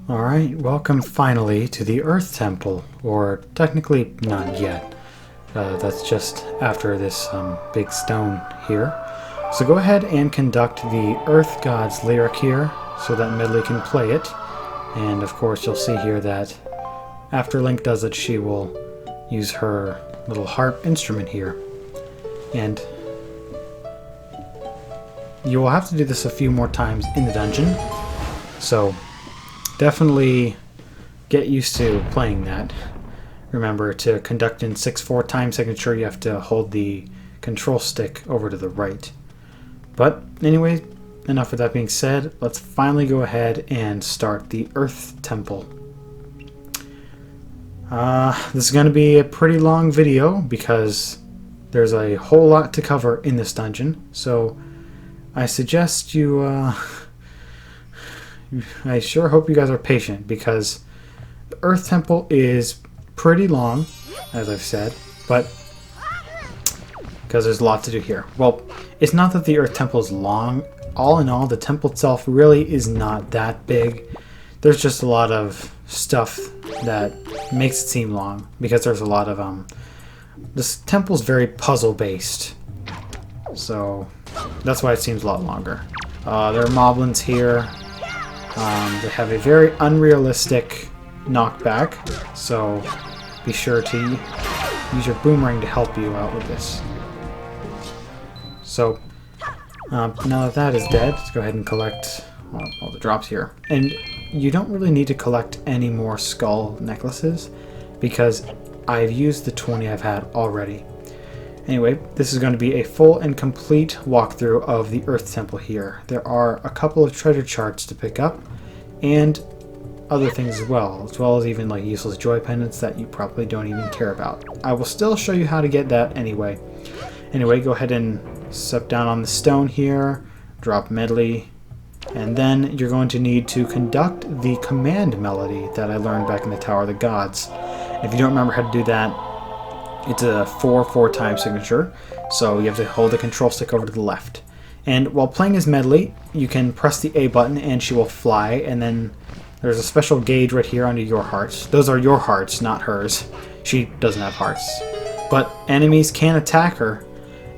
Alright, welcome finally to the Earth Temple, or technically not yet. That's just after this big stone here. So go ahead and conduct the Earth God's lyric here, so that Medli can play it. And of course you'll see here that after Link does it, she will use her little harp instrument here. And you will have to do this a few more times in the dungeon, so definitely get used to playing that. Remember, to conduct in 6/4 time signature, you have to hold the control stick over to the right. But anyway, enough of that being said, let's finally go ahead and start the Earth Temple. This is going to be a pretty long video because there's a whole lot to cover in this dungeon, so I suggest you I sure hope you guys are patient, because the Earth Temple is pretty long, as I've said, but because there's a lot to do here. Well, it's not that the Earth Temple is long. All in all, the temple itself really is not that big. There's just a lot of stuff that makes it seem long, because there's a lot of this temple's very puzzle based, so that's why it seems a lot longer. There are moblins here. They have a very unrealistic knockback, so be sure to use your boomerang to help you out with this. So now that that is dead, let's go ahead and collect all the drops here. And you don't really need to collect any more skull necklaces, because I've used the 20 I've had already. Anyway, this is going to be a full and complete walkthrough of the Earth Temple here. There are a couple of treasure charts to pick up, and other things as well as even like useless joy pendants that you probably don't even care about. I will still show you how to get that anyway. Anyway, go ahead and step down on the stone here, drop Medli, and then you're going to need to conduct the command melody that I learned back in the Tower of the Gods. If you don't remember how to do that, it's a 4/4 time signature, so you have to hold the control stick over to the left. And while playing as Medli, you can press the A button and she will fly, and then there's a special gauge right here under your hearts. Those are your hearts, not hers. She doesn't have hearts. But enemies can attack her.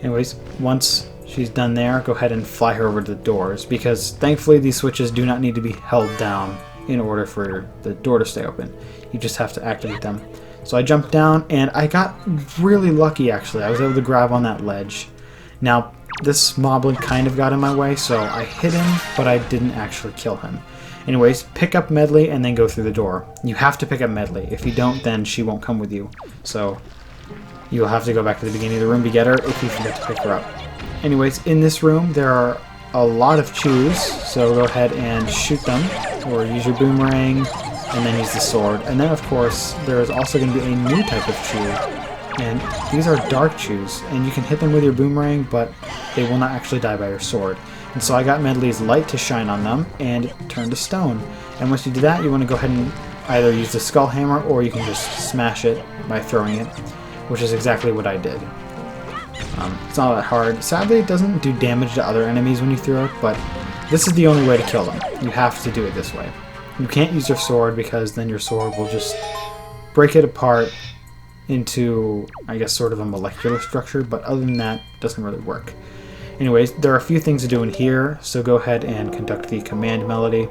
Anyways, once she's done there, go ahead and fly her over to the doors, because thankfully these switches do not need to be held down in order for the door to stay open. You just have to activate them. So I jumped down, and I got really lucky actually. I was able to grab on that ledge. Now, this moblin kind of got in my way, so I hit him, but I didn't actually kill him. Anyways, pick up Medli and then go through the door. You have to pick up Medli. If you don't, then she won't come with you. So you'll have to go back to the beginning of the room to get her if you forget to pick her up. Anyways, in this room there are a lot of chews, so go ahead and shoot them, or use your boomerang, and then use the sword. And then of course there is also going to be a new type of chew, and these are dark chews, and you can hit them with your boomerang, but they will not actually die by your sword. And so I got Medli's light to shine on them, and it turned to stone. And once you do that, you want to go ahead and either use the skull hammer, or you can just smash it by throwing it, which is exactly what I did. It's not that hard. Sadly, it doesn't do damage to other enemies when you throw it, but this is the only way to kill them. You have to do it this way. You can't use your sword, because then your sword will just break it apart into, I guess, sort of a molecular structure, but other than that, it doesn't really work. Anyways, there are a few things to do in here, so go ahead and conduct the command melody.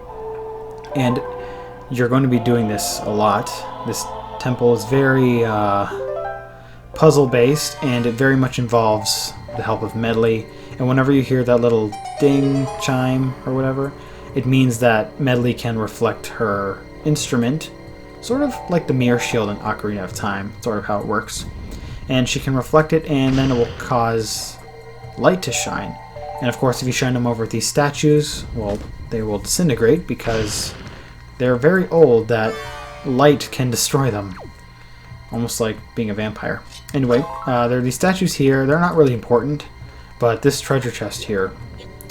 And you're going to be doing this a lot. This temple is very puzzle-based, and it very much involves the help of Medli. And whenever you hear that little ding chime or whatever, it means that Medli can reflect her instrument, sort of like the mirror shield in Ocarina of Time, sort of how it works. And she can reflect it, and then it will cause light to shine. And of course, if you shine them over these statues, well, they will disintegrate, because they're very old that light can destroy them. Almost like being a vampire. Anyway, there are these statues here. They're not really important, but this treasure chest here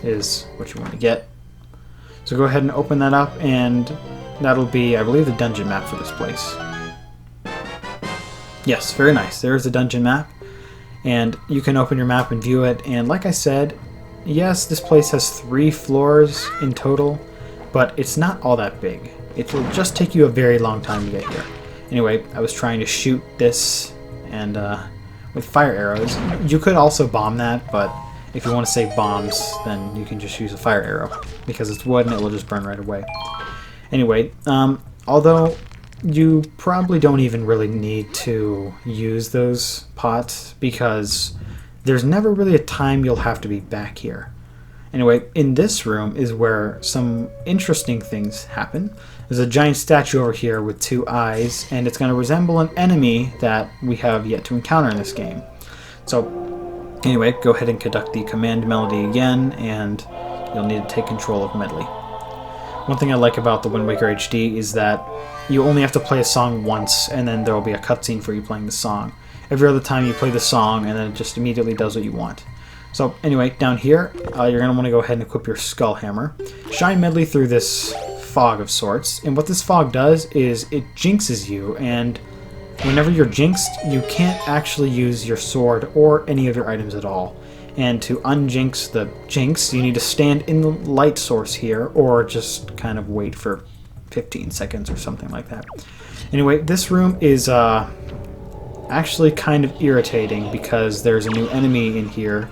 is what you want to get. So go ahead and open that up, and that'll be, I believe, the dungeon map for this place. Yes, very nice. There's the dungeon map, and you can open your map and view it. And like I said, yes, this place has 3 floors in total, but it's not all that big. It will just take you a very long time to get here. Anyway, I was trying to shoot this and with fire arrows. You could also bomb that, but if you want to save bombs, then you can just use a fire arrow because it's wood and it will just burn right away. Anyway, although you probably don't even really need to use those pots because there's never really a time you'll have to be back here. Anyway, in this room is where some interesting things happen. There's a giant statue over here with 2 eyes, and it's going to resemble an enemy that we have yet to encounter in this game. So, anyway, go ahead and conduct the command melody again, and you'll need to take control of Medli. One thing I like about the Wind Waker HD is that you only have to play a song once, and then there will be a cutscene for you playing the song. Every other time you play the song, and then it just immediately does what you want. So anyway, down here, you're going to want to go ahead and equip your Skull Hammer. Shine Medli through this fog of sorts, and what this fog does is it jinxes you, and whenever you're jinxed, you can't actually use your sword or any of your items at all. And to unjinx the jinx, you need to stand in the light source here, or just kind of wait for 15 seconds or something like that. Anyway, this room is actually kind of irritating because there's a new enemy in here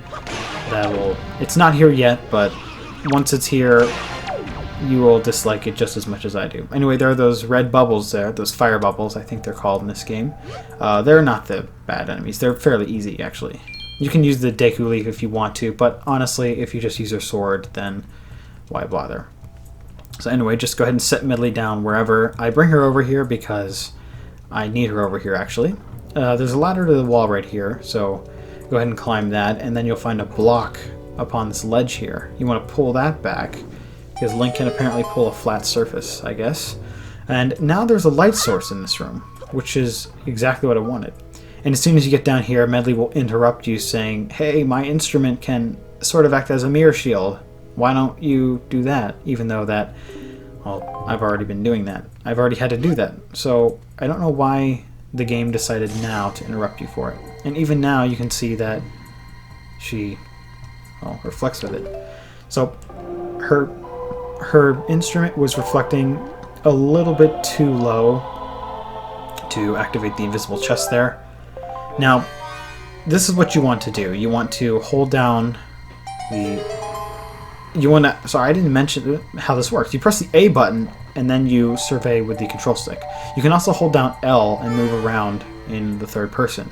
that will... It's not here yet, but once it's here, you will dislike it just as much as I do. Anyway, there are those red bubbles there, those fire bubbles, I think they're called in this game. They're not the bad enemies. They're fairly easy, actually. You can use the Deku Leaf if you want to, but honestly, if you just use your sword, then why bother? So anyway, just go ahead and set Medli down wherever. I bring her over here because I need her over here, actually. There's a ladder to the wall right here, so go ahead and climb that, and then you'll find a block upon this ledge here. You want to pull that back, because Link can apparently pull a flat surface, I guess. And now there's a light source in this room, which is exactly what I wanted. And as soon as you get down here, Medli will interrupt you saying, hey, my instrument can sort of act as a mirror shield. Why don't you do that? Even though that, well, I've already been doing that. I've already had to do that. So I don't know why the game decided now to interrupt you for it. And even now you can see that she, well, reflects with it. So her instrument was reflecting a little bit too low to activate the invisible chest there. Now, this is what you want to do. You want to hold down sorry, I didn't mention how this works. You press the A button, and then you survey with the control stick. You can also hold down L and move around in the third person.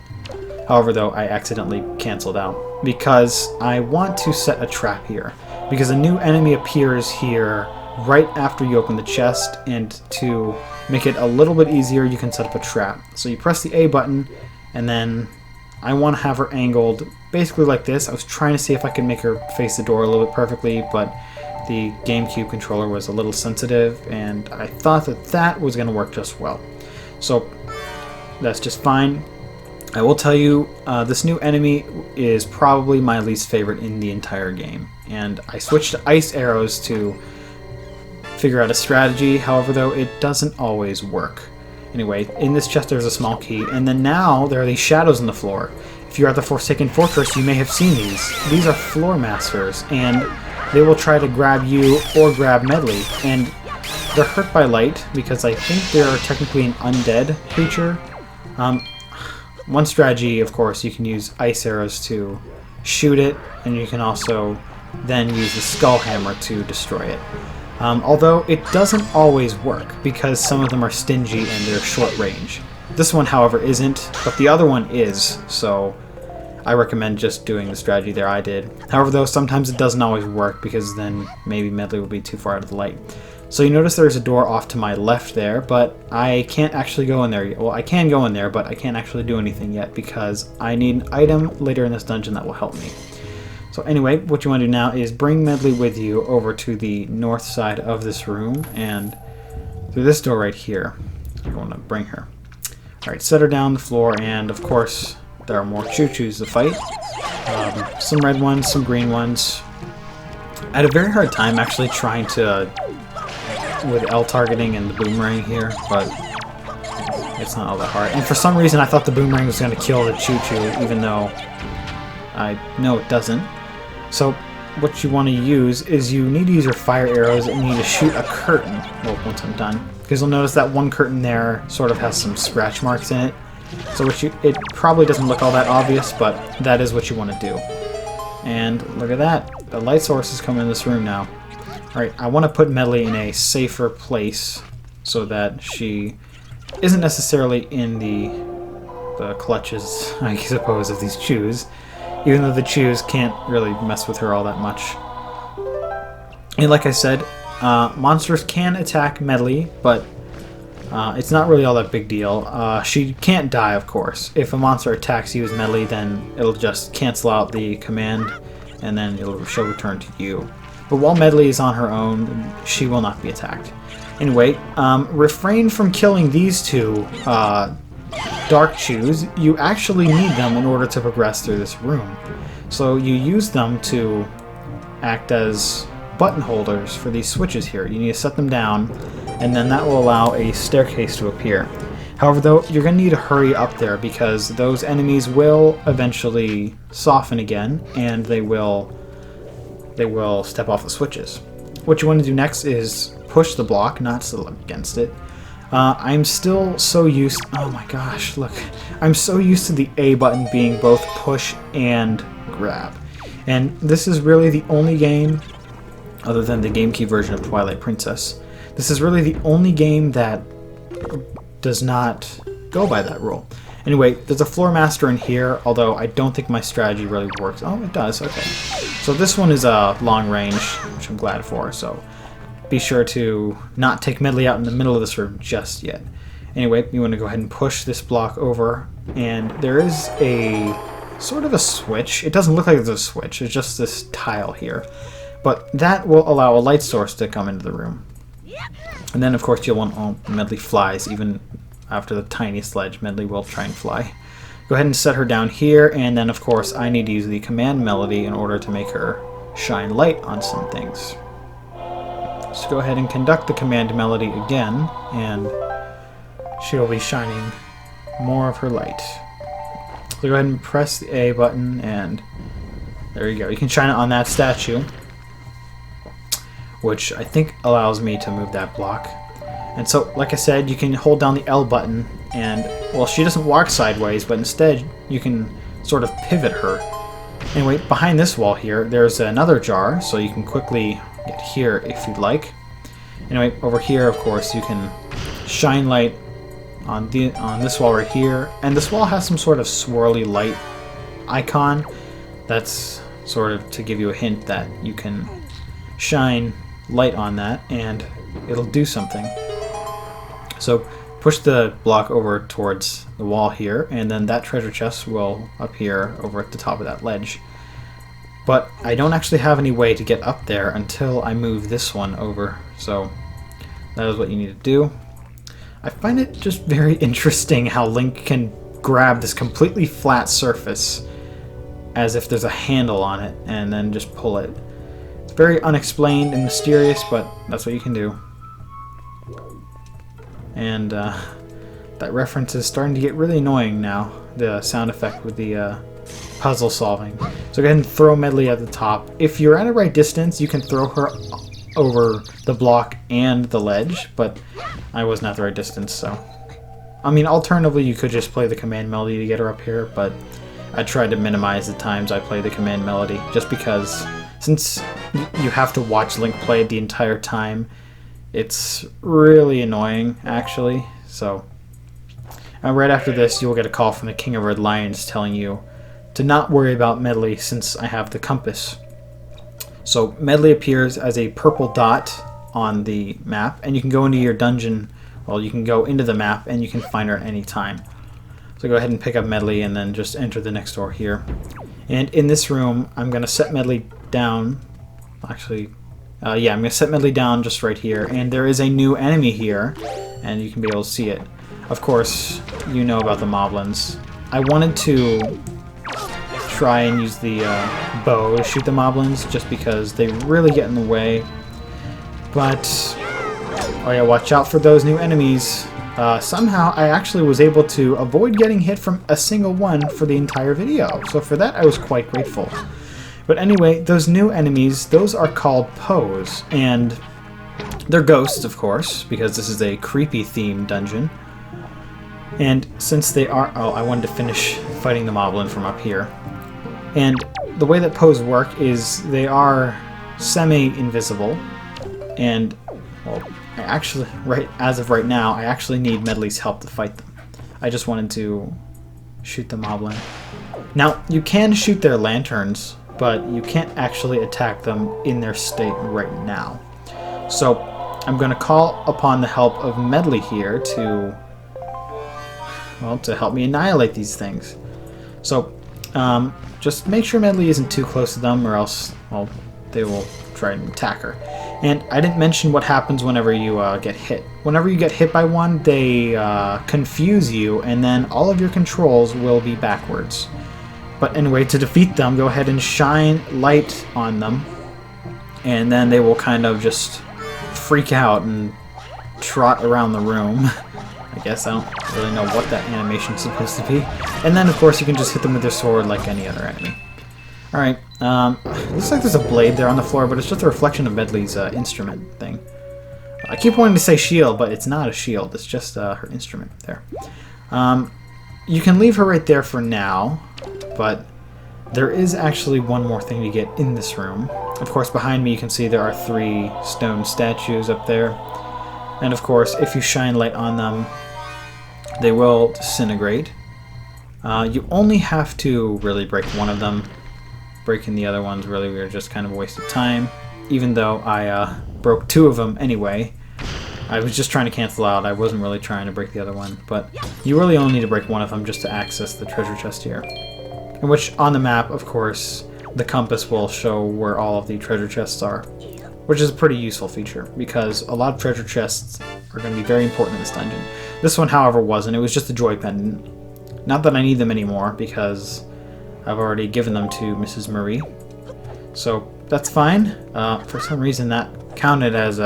However, though, I accidentally canceled out because I want to set a trap here. Because a new enemy appears here right after you open the chest, and to make it a little bit easier, you can set up a trap. So you press the A button, and then I want to have her angled basically like this. I was trying to see if I could make her face the door a little bit perfectly, but the GameCube controller was a little sensitive, and I thought that that was going to work just well. So that's just fine. I will tell you, this new enemy is probably my least favorite in the entire game, and I switched to ice arrows to figure out a strategy. However, though, it doesn't always work. Anyway, in this chest there's a small key, and then now there are these shadows on the floor. If you're at the Forsaken Fortress, you may have seen these. These are floor masters, and they will try to grab you or grab Medli, and they're hurt by light because I think they're technically an undead creature. One strategy, of course, you can use ice arrows to shoot it, and you can also then use the Skull Hammer to destroy it. Although it doesn't always work because some of them are stingy and they're short range. This one, however, isn't, but the other one is, so I recommend just doing the strategy there I did. However, though, sometimes it doesn't always work because then maybe Medli will be too far out of the light. So you notice there's a door off to my left there, but I can't actually go in there yet. Well, I can go in there, but I can't actually do anything yet because I need an item later in this dungeon that will help me. So anyway, what you want to do now is bring Medli with you over to the north side of this room, and through this door right here, you want to bring her. Alright, set her down on the floor, and of course, there are more Chuchus to fight. Some red ones, some green ones. I had a very hard time actually trying to, with L targeting and the boomerang here, but it's not all that hard. And for some reason I thought the boomerang was going to kill the Chuchu, even though I know it doesn't. So what you want to use is you need to use your fire arrows and you need to shoot a curtain. Well, once I'm done. Because you'll notice that one curtain there sort of has some scratch marks in it. So it probably doesn't look all that obvious, but that is what you want to do. And look at that. The light source is coming in this room now. Alright, I want to put Medli in a safer place so that she isn't necessarily in the clutches, I suppose, of these Chus. Even though the Chus can't really mess with her all that much. And like I said, monsters can attack Medli, but it's not really all that big deal. She can't die, of course. If a monster attacks you as Medli, then it'll just cancel out the command, and then she'll return to you. But while Medli is on her own, she will not be attacked. Anyway, refrain from killing these two Dark Chus. You actually need them in order to progress through this room. So you use them to act as button holders for these switches here. You need to set them down, and then that will allow a staircase to appear. However, though, you're going to need to hurry up there because those enemies will eventually soften again, and they will step off the switches. What you want to do next is push the block, not still against it. I'm still so used... Oh my gosh, look. I'm so used to the A button being both push and grab. And this is really the only game, other than the GameCube version of Twilight Princess, this is really the only game that does not go by that rule. Anyway, there's a floor master in here, although I don't think my strategy really works. Oh, it does, okay. So this one is long range, which I'm glad for, so be sure to not take Medli out in the middle of this room just yet. Anyway, you want to go ahead and push this block over, and there is a sort of a switch. It doesn't look like there's a switch, it's just this tile here. But that will allow a light source to come into the room. And then, of course, you'll want... Oh, Medli flies. Even after the tiniest ledge, Medli will try and fly. Go ahead and set her down here, and then, of course, I need to use the command melody in order to make her shine light on some things. So go ahead and conduct the command melody again, and she'll be shining more of her light. So go ahead and press the A button, and there you go. You can shine it on that statue, which I think allows me to move that block. And so, like I said, you can hold down the L button, and, well, she doesn't walk sideways, but instead you can sort of pivot her. Anyway, behind this wall here, there's another jar, so you can quickly get here if you'd like. Anyway, over here, of course, you can shine light on this wall right here, and this wall has some sort of swirly light icon. That's sort of to give you a hint that you can shine light on that, and it'll do something. So push the block over towards the wall here, and then that treasure chest will appear over at the top of that ledge. But I don't actually have any way to get up there until I move this one over, so that is what you need to do. I find it just very interesting how Link can grab this completely flat surface as if there's a handle on it and then just pull it. It's very unexplained and mysterious, but that's what you can do. And that reference is starting to get really annoying now, the sound effect with the puzzle solving. So go ahead and throw Medli at the top. If you're at a right distance, you can throw her over the block and the ledge, but I wasn't at the right distance, so... I mean, alternatively, you could just play the command melody to get her up here, but I tried to minimize the times I play the command melody, just because since you have to watch Link play it the entire time, it's really annoying, actually. So, right after this, you'll get a call from the King of Red Lions telling you to not worry about Medli since I have the compass. So Medli appears as a purple dot on the map, and you can go into your dungeon, well, you can go into the map and you can find her at any time. So go ahead and pick up Medli and then just enter the next door here. And in this room, I'm going to set Medli down. Actually, yeah, I'm going to set Medli down just right here. And there is a new enemy here, and you can be able to see it. Of course, you know about the moblins. I wanted to try and use the bow to shoot the moblins just because they really get in the way. But, oh yeah, watch out for those new enemies. Somehow I actually was able to avoid getting hit from a single one for the entire video. So for that I was quite grateful. But anyway, those new enemies, those are called Poes, and they're ghosts, of course, because this is a creepy themed dungeon. And since they are... Oh, I wanted to finish fighting the moblin from up here. And the way that Poes work is they are semi-invisible, and, well, I actually, as of right now, I actually need Medli's help to fight them. I just wanted to shoot the moblin. Now, you can shoot their lanterns, but you can't actually attack them in their state right now. So, I'm going to call upon the help of Medli here to, well, to help me annihilate these things. So, just make sure Medli isn't too close to them, or else, well, they will try and attack her. And I didn't mention what happens whenever you get hit. Whenever you get hit by one, they confuse you, and then all of your controls will be backwards. But anyway, to defeat them, go ahead and shine light on them, and then they will kind of just freak out and trot around the room. I guess I don't really know what that animation is supposed to be. And then, of course, you can just hit them with your sword like any other enemy. Alright, looks like there's a blade there on the floor, but it's just a reflection of Medli's instrument thing. I keep wanting to say shield, but it's not a shield. It's just her instrument there. You can leave her right there for now, but there is actually one more thing to get in this room. Of course, behind me you can see there are 3 stone statues up there. And of course, if you shine light on them, they will disintegrate. You only have to really break one of them. Breaking the other ones really were just kind of a waste of time. Even though I broke 2 of them anyway. I was just trying to cancel out. I wasn't really trying to break the other one. But you really only need to break one of them just to access the treasure chest here. In which, on the map, of course, the compass will show where all of the treasure chests are. Which is a pretty useful feature, because a lot of treasure chests are going to be very important in this dungeon. This one, however, wasn't. It was just a joy pendant. Not that I need them anymore, because I've already given them to Mrs. Marie. So, that's fine. For some reason, that counted as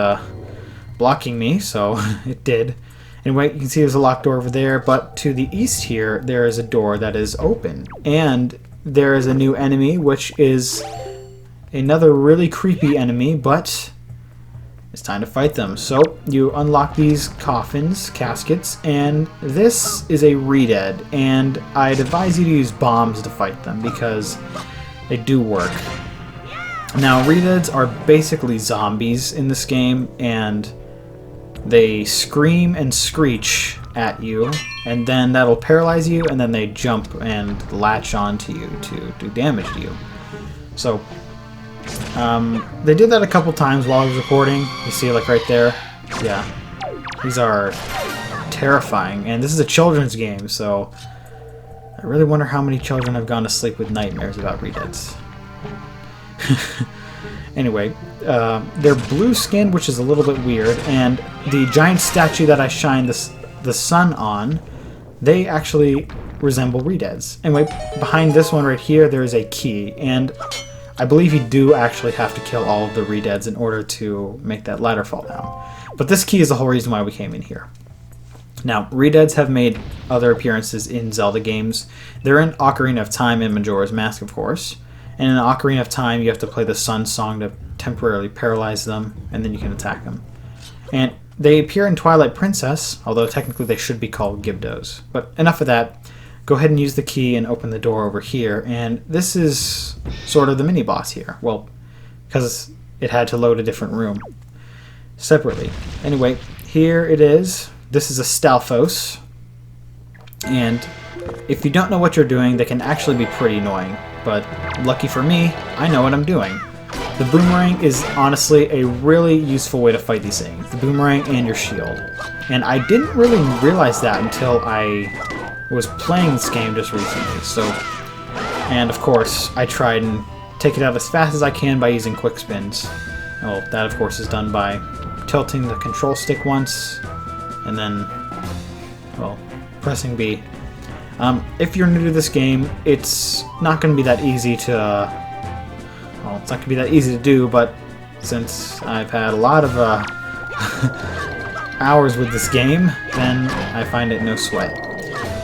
blocking me, so it did. Anyway, you can see there's a locked door over there, but to the east here, there is a door that is open. And there is a new enemy, which is another really creepy enemy, but it's time to fight them. So you unlock these coffins, caskets, and this is a ReDead, and I'd advise you to use bombs to fight them because they do work. Now, ReDeads are basically zombies in this game, and they scream and screech at you, and then that'll paralyze you, and then they jump and latch onto you to do damage to you. So they did that a couple times while I was recording. You see, like right there. Yeah. These are terrifying. And this is a children's game, so I really wonder how many children have gone to sleep with nightmares about ReDeads. Anyway, they're blue skinned, which is a little bit weird, and the giant statue that I shined the sun on, they actually resemble ReDeads. Anyway, behind this one right here, there is a key, and I believe you do actually have to kill all of the ReDeads in order to make that ladder fall down. But this key is the whole reason why we came in here. Now, ReDeads have made other appearances in Zelda games. They're in Ocarina of Time and Majora's Mask, of course. And in Ocarina of Time, you have to play the Sun Song to temporarily paralyze them, and then you can attack them. And they appear in Twilight Princess, although technically they should be called Gibdos. But enough of that. Go ahead and use the key and open the door over here, and this is sort of the mini-boss here. Well, because it had to load a different room separately. Anyway, here it is. This is a Stalfos, and if you don't know what you're doing, they can actually be pretty annoying. But lucky for me, I know what I'm doing. The boomerang is honestly a really useful way to fight these things. The boomerang and your shield. And I didn't really realize that until I was playing this game just recently. So, and of course, I tried and take it out as fast as I can by using quick spins. Well, that of course is done by tilting the control stick once, and then, well, pressing B. If you're new to this game, it's not going to be that easy to, well, it's not going to be that easy to do, but since I've had a lot of hours with this game, then I find it no sweat.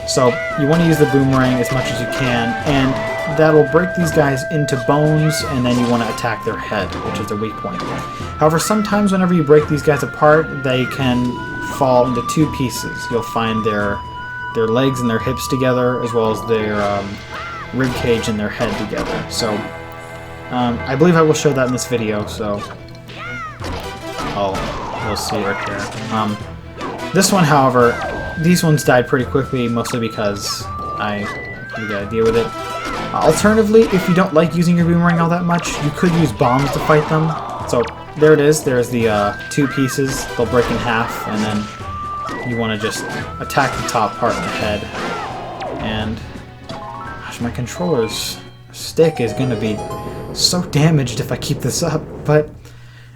So you want to use the boomerang as much as you can, and that'll break these guys into bones, and then you want to attack their head, which is their weak point. However, sometimes whenever you break these guys apart, they can fall into two pieces. You'll find their legs and their hips together, as well as their rib cage and their head together. So I believe I will show that in this video, so you'll see it right there. This one, however, these ones died pretty quickly, mostly because I had a pretty good idea with it. Alternatively, if you don't like using your boomerang all that much, you could use bombs to fight them. So there it is. There's the two pieces. They'll break in half, and then you want to just attack the top part in the head. And gosh, my controller's stick is going to be so damaged if I keep this up, but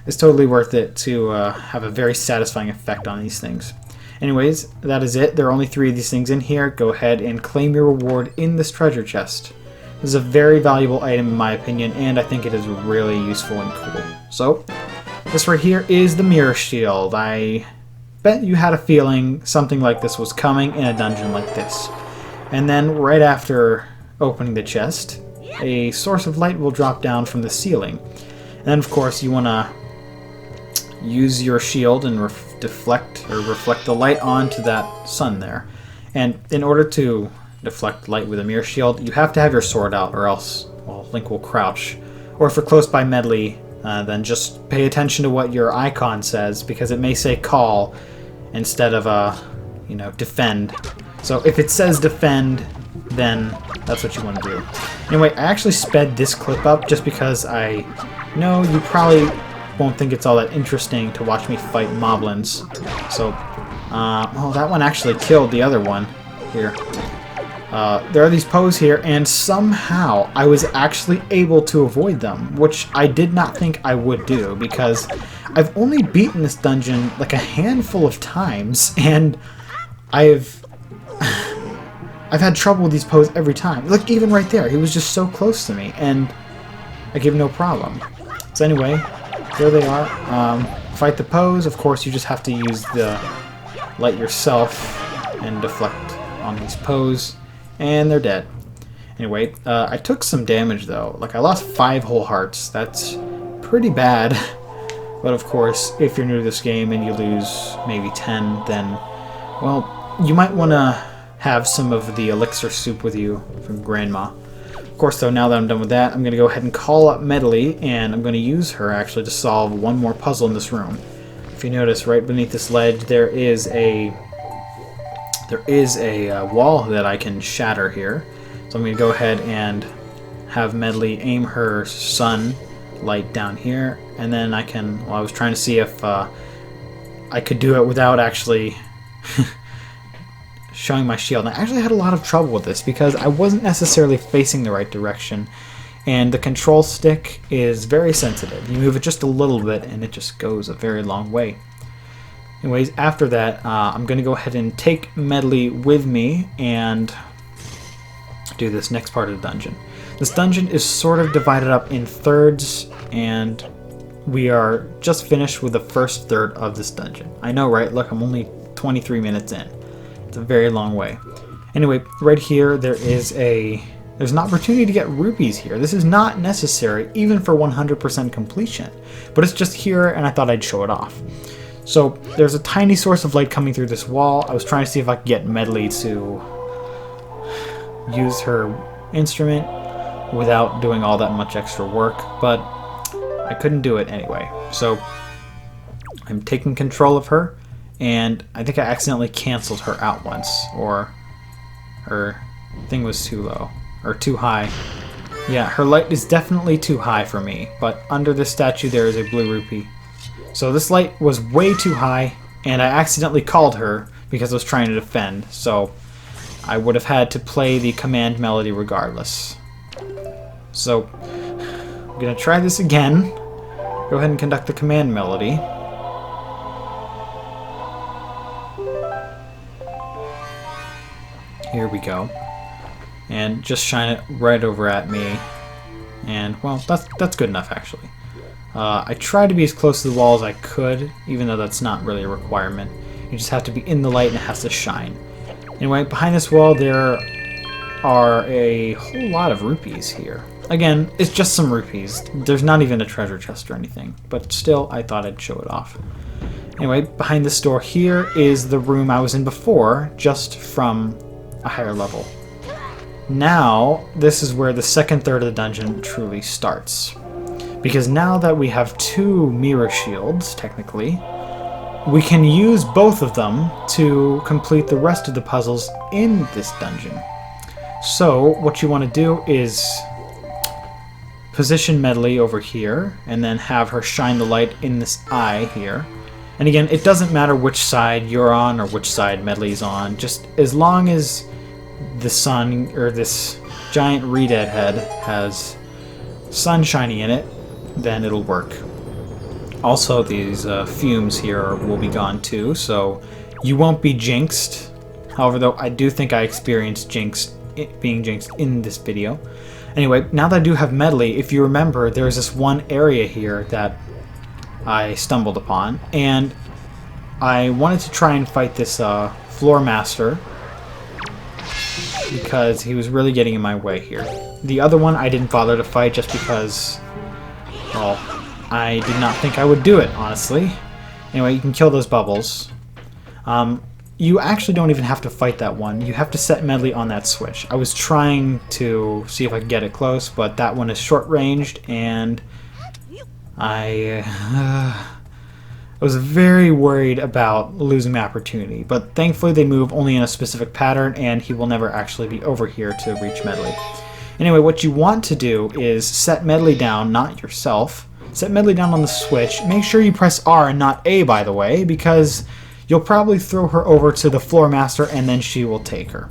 it's totally worth it to have a very satisfying effect on these things. Anyways, that is it. There are only 3 of these things in here. Go ahead and claim your reward in this treasure chest. This is a very valuable item in my opinion, and I think it is really useful and cool. So, this right here is the mirror shield. I bet you had a feeling something like this was coming in a dungeon like this. And then right after opening the chest, a source of light will drop down from the ceiling. And then of course you want to use your shield and reflect the light onto that sun there. And in order to deflect light with a mirror shield, you have to have your sword out, or else, well, Link will crouch. Or if you're close by Medli, then just pay attention to what your icon says, because it may say call instead of defend. So if it says defend, then that's what you want to do. Anyway, I actually sped this clip up just because I know you probably won't think it's all that interesting to watch me fight moblins. So, well, that one actually killed the other one. Here. There are these Poes here, and somehow I was actually able to avoid them, which I did not think I would do, because I've only beaten this dungeon like a handful of times, and I've had trouble with these Poes every time. Look, even right there, he was just so close to me, and I gave no problem. So anyway, there they are. Fight the Poes. Of course, you just have to use the light yourself and deflect on these Poes, and they're dead. Anyway, I took some damage though. Like, I lost 5 whole hearts. That's pretty bad. But of course, if you're new to this game and you lose maybe 10, then, well, you might want to have some of the elixir soup with you from Grandma. Of course, though, now that I'm done with that, I'm going to go ahead and call up Medli, and I'm going to use her actually to solve one more puzzle in this room. If you notice, right beneath this ledge, there is a wall that I can shatter here. So I'm going to go ahead and have Medli aim her sun light down here, and then I can, well, I was trying to see if I could do it without actually showing my shield. And I actually had a lot of trouble with this because I wasn't necessarily facing the right direction, and the control stick is very sensitive. You move it just a little bit and it just goes a very long way. Anyways, after that, I'm going to go ahead and take Medli with me and do this next part of the dungeon. This dungeon is sort of divided up in thirds, and we are just finished with the first third of this dungeon. I know, right? Look, I'm only 23 minutes in. It's a very long way. Anyway, right here, there's an opportunity to get rupees here. This is not necessary, even for 100% completion, but it's just here, and I thought I'd show it off. So there's a tiny source of light coming through this wall. I was trying to see if I could get Medli to use her instrument without doing all that much extra work, but I couldn't do it anyway. So I'm taking control of her, and I think I accidentally canceled her out once, or her thing was too low, or too high. Yeah, her light is definitely too high for me, but under this statue there is a blue rupee. So this light was way too high, and I accidentally called her because I was trying to defend, so I would have had to play the command melody regardless. So I'm going to try this again. Go ahead and conduct the command melody. Here we go. And just shine it right over at me. And, well, that's good enough, actually. I tried to be as close to the wall as I could, even though that's not really a requirement. You just have to be in the light and it has to shine. Anyway, behind this wall there are a whole lot of rupees here. Again, it's just some rupees. There's not even a treasure chest or anything, but still, I thought I'd show it off. Anyway, behind this door here is the room I was in before, just from a higher level. Now, this is where the second third of the dungeon truly starts. Because now that we have 2 mirror shields, technically, we can use both of them to complete the rest of the puzzles in this dungeon. So, what you want to do is position Medli over here, and then have her shine the light in this eye here. And again, it doesn't matter which side you're on or which side Medli's on, just as long as the sun, or this giant ReDead head, has sun shining in it, then it'll work. Also, these fumes here will be gone too, so you won't be jinxed. However, though, I do think I experienced being jinxed in this video. Anyway, now that I do have Medli, if you remember, there's this one area here that I stumbled upon, and I wanted to try and fight this floor master because he was really getting in my way here. The other one I didn't bother to fight just because, well, I did not think I would do it, honestly. Anyway, you can kill those bubbles. You actually don't even have to fight that one. You have to set Medli on that switch. I was trying to see if I could get it close, but that one is short-ranged, and I was very worried about losing my opportunity. But thankfully they move only in a specific pattern, and he will never actually be over here to reach Medli. Anyway, what you want to do is set Medli down, not yourself. Set Medli down on the switch. Make sure you press R and not A, by the way, because you'll probably throw her over to the floor master and then she will take her.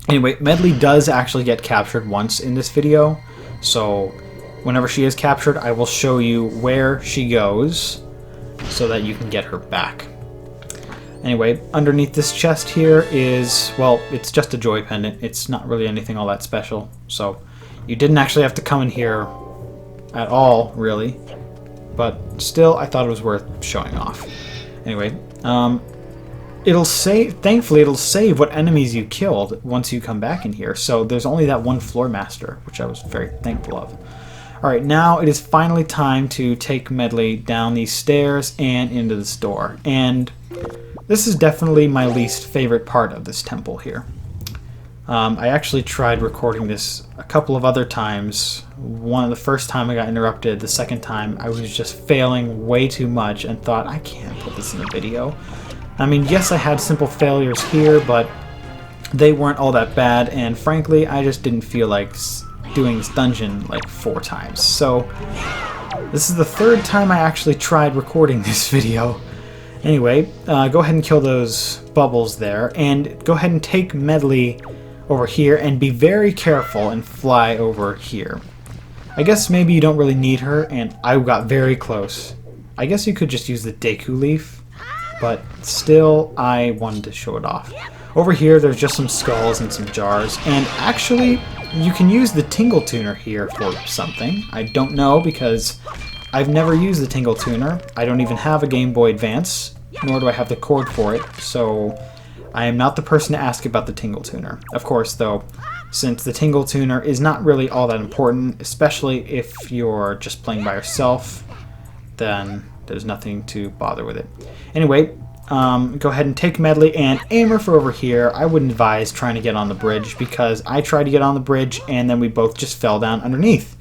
Anyway, Medli does actually get captured once in this video, so whenever she is captured, I will show you where she goes so that you can get her back. Anyway, underneath this chest here is, well, it's just a joy pendant. It's not really anything all that special, so you didn't actually have to come in here at all, really, but still, I thought it was worth showing off. Anyway, it'll save, thankfully it'll save what enemies you killed once you come back in here, so there's only that one floor master, which I was very thankful of. Alright, now it is finally time to take Medli down these stairs and into this door, and this is definitely my least favorite part of this temple here. I actually tried recording this a couple of other times. The first time I got interrupted, the second time I was just failing way too much and thought, I can't put this in a video. I mean, yes, I had simple failures here, but they weren't all that bad, and frankly, I just didn't feel like doing this dungeon like 4 times. So, this is the 3rd time I actually tried recording this video. Anyway, go ahead and kill those bubbles there, and go ahead and take Medli over here, and be very careful and fly over here. I guess maybe you don't really need her, and I got very close. I guess you could just use the Deku leaf, but still, I wanted to show it off. Over here, there's just some skulls and some jars, and actually, you can use the Tingle Tuner here for something. I don't know, because I've never used the Tingle Tuner. I don't even have a Game Boy Advance, nor do I have the cord for it, so I am not the person to ask about the Tingle Tuner. Of course, though, since the Tingle Tuner is not really all that important, especially if you're just playing by yourself, then there's nothing to bother with it. Anyway, go ahead and take Medli and aim her for over here. I wouldn't advise trying to get on the bridge, because I tried to get on the bridge and then we both just fell down underneath.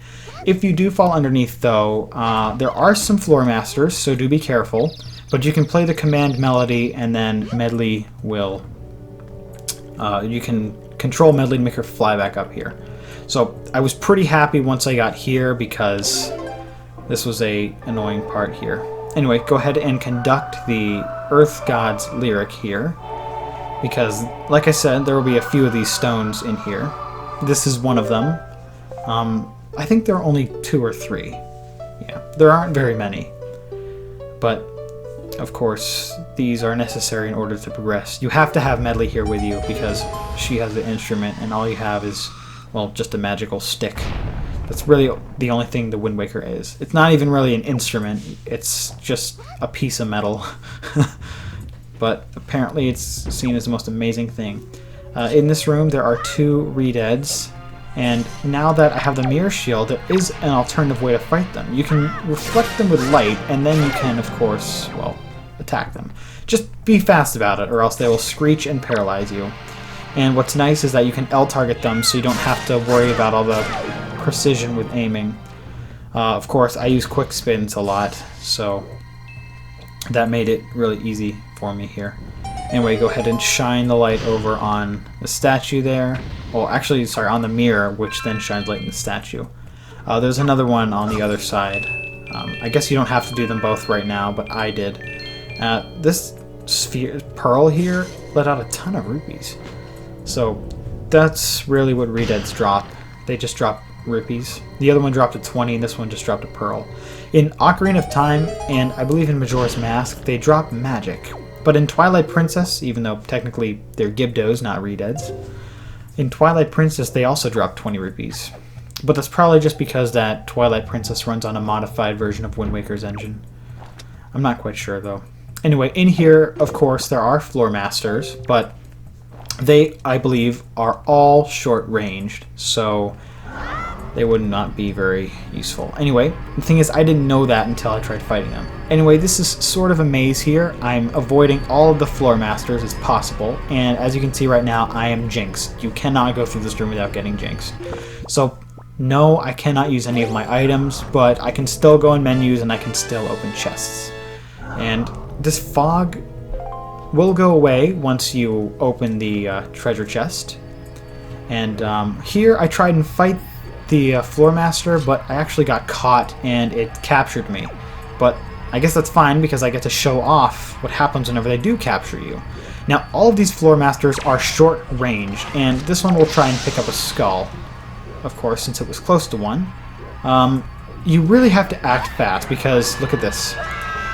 If you do fall underneath, though, there are some floor masters, so do be careful. But you can play the command melody, and then Medli will... you can control Medli to make her fly back up here. So I was pretty happy once I got here, because this was a annoying part here. Anyway, go ahead and conduct the Earth God's lyric here, because, like I said, there will be a few of these stones in here. This is one of them. I think there are only 2 or 3. Yeah, there aren't very many. But of course, these are necessary in order to progress. You have to have Medli here with you because she has the instrument, and all you have is, well, just a magical stick. That's really the only thing the Wind Waker is. It's not even really an instrument, it's just a piece of metal. But apparently it's seen as the most amazing thing. In this room, there are 2 ReDeads, and now that I have the mirror shield, there is an alternative way to fight them. You can reflect them with light, and then you can, of course, well, attack them. Just be fast about it, or else they will screech and paralyze you. And what's nice is that you can L-target them, so you don't have to worry about all the precision with aiming. Of course, I use quick spins a lot, so that made it really easy for me here. Anyway, go ahead and shine the light over on the statue there. Well, actually, sorry, on the mirror, which then shines light in the statue. There's another one on the other side. I guess you don't have to do them both right now, but I did. This sphere pearl here let out a ton of rupees. So that's really what ReDeads drop. They just drop rupees. The other one dropped a 20, and this one just dropped a pearl. In Ocarina of Time, and I believe in Majora's Mask, they drop magic. But in Twilight Princess, even though technically they're Gibdos, not ReDeads, in Twilight Princess they also drop 20 rupees. But that's probably just because that Twilight Princess runs on a modified version of Wind Waker's engine. I'm not quite sure, though. Anyway, in here, of course, there are Floor Masters, but they, I believe, are all short-ranged, so they would not be very useful. Anyway, the thing is, I didn't know that until I tried fighting them. Anyway, this is sort of a maze here. I'm avoiding all of the Floor Masters as possible, and as you can see right now, I am jinxed. You cannot go through this room without getting jinxed. So, no, I cannot use any of my items, but I can still go in menus and I can still open chests. And this fog will go away once you open the treasure chest. And here I tried and fight the Floor Master, but I actually got caught and it captured me. But I guess that's fine because I get to show off what happens whenever they do capture you. Now, all of these Floor Masters are short range, and this one will try and pick up a skull, of course, since it was close to one. You really have to act fast because, look at this.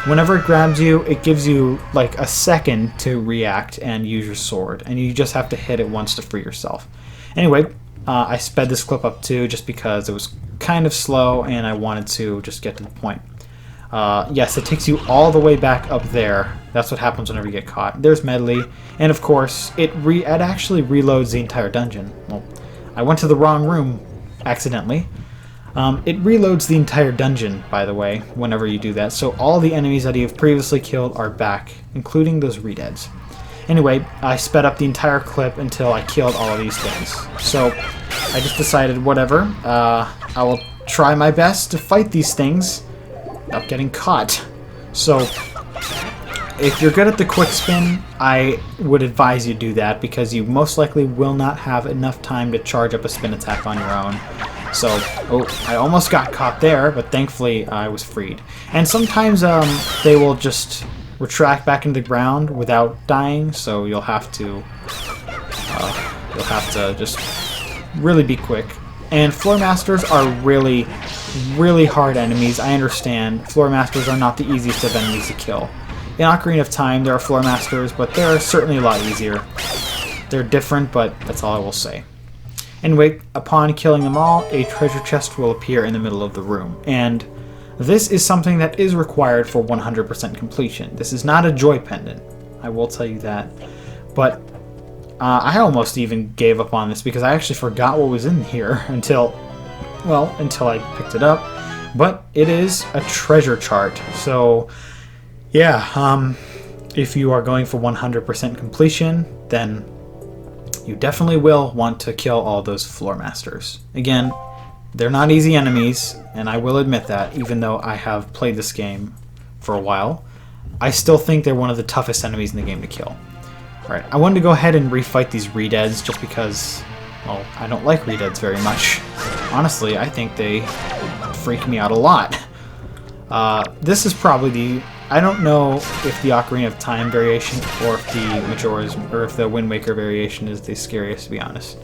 Whenever it grabs you, it gives you like a second to react and use your sword, and you just have to hit it once to free yourself. Anyway, I sped this clip up too just because it was kind of slow and I wanted to just get to the point. Yes, it takes you all the way back up there. That's what happens whenever you get caught. There's Medli, and of course, it actually reloads the entire dungeon. Well, I went to the wrong room accidentally. It reloads the entire dungeon, by the way, whenever you do that, so all the enemies that you've previously killed are back, including those ReDeads. Anyway, I sped up the entire clip until I killed all of these things. So, I just decided, whatever, I will try my best to fight these things without getting caught. So, if you're good at the quick spin, I would advise you do that, because you most likely will not have enough time to charge up a spin attack on your own. So, oh, I almost got caught there, but thankfully I was freed. And sometimes they will just retract back into the ground without dying, so you'll have to just really be quick. And Floor Masters are really, really hard enemies. I understand. Floor Masters are not the easiest of enemies to kill. In Ocarina of Time, there are Floor Masters, but they're certainly a lot easier. They're different, but that's all I will say. Anyway, upon killing them all, a treasure chest will appear in the middle of the room, and this is something that is required for 100% completion. This is not a joy pendant, I will tell you that, but I almost even gave up on this because I actually forgot what was in here until I picked it up, but it is a treasure chart, so yeah, if you are going for 100% completion, then you definitely will want to kill all those Floor Masters. Again, they're not easy enemies, and I will admit that, even though I have played this game for a while. I still think they're one of the toughest enemies in the game to kill. Alright, I wanted to go ahead and refight these ReDeads just because, well, I don't like ReDeads very much. Honestly, I think they freak me out a lot. This is probably the... I don't know if the Ocarina of Time variation or if the Majora's or if the Wind Waker variation is the scariest, to be honest.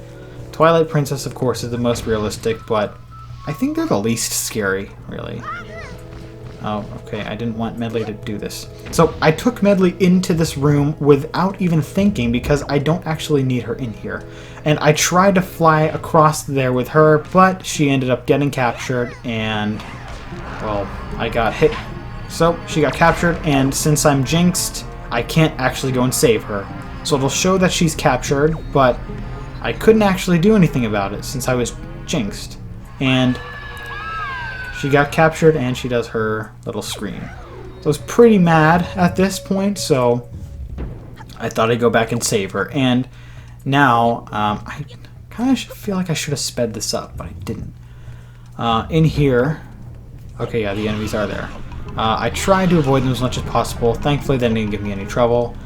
Twilight Princess, of course, is the most realistic, but I think they're the least scary, really. Oh, okay, I didn't want Medli to do this. So I took Medli into this room without even thinking because I don't actually need her in here. And I tried to fly across there with her, but she ended up getting captured and, well, I got hit. So she got captured, and since I'm jinxed, I can't actually go and save her. So it'll show that she's captured, but I couldn't actually do anything about it since I was jinxed. And she got captured and she does her little scream. So I was pretty mad at this point, so I thought I'd go back and save her. And now, I kind of feel like I should have sped this up, but I didn't. In here, okay, yeah, the enemies are there. I tried to avoid them as much as possible. Thankfully, they didn't give me any trouble.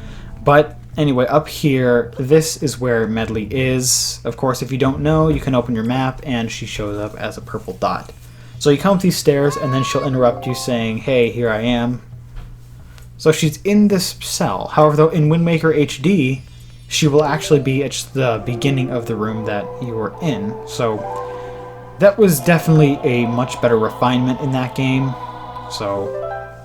But anyway, up here, this is where Medli is. Of course, if you don't know, you can open your map, and she shows up as a purple dot. So you come up these stairs, and then she'll interrupt you saying, hey, here I am. So she's in this cell. However, though, in Wind Waker HD, she will actually be at the beginning of the room that you were in. So that was definitely a much better refinement in that game. So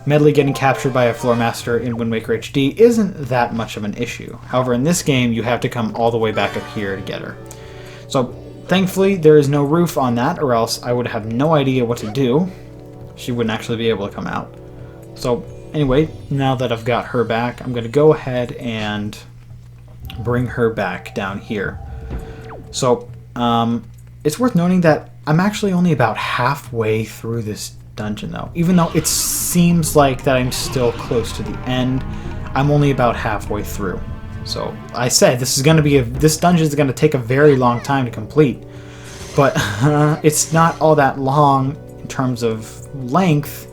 Medli getting captured by a floor master in Wind Waker HD isn't that much of an issue. However, in this game, you have to come all the way back up here to get her. So thankfully, there is no roof on that, or else I would have no idea what to do. She wouldn't actually be able to come out. So anyway, now that I've got her back, I'm going to go ahead and bring her back down here. So it's worth noting that I'm actually only about halfway through this dungeon, though. Even though it seems like that I'm still close to the end, I'm only about halfway through. So I said this dungeon is going to take a very long time to complete, but it's not all that long in terms of length.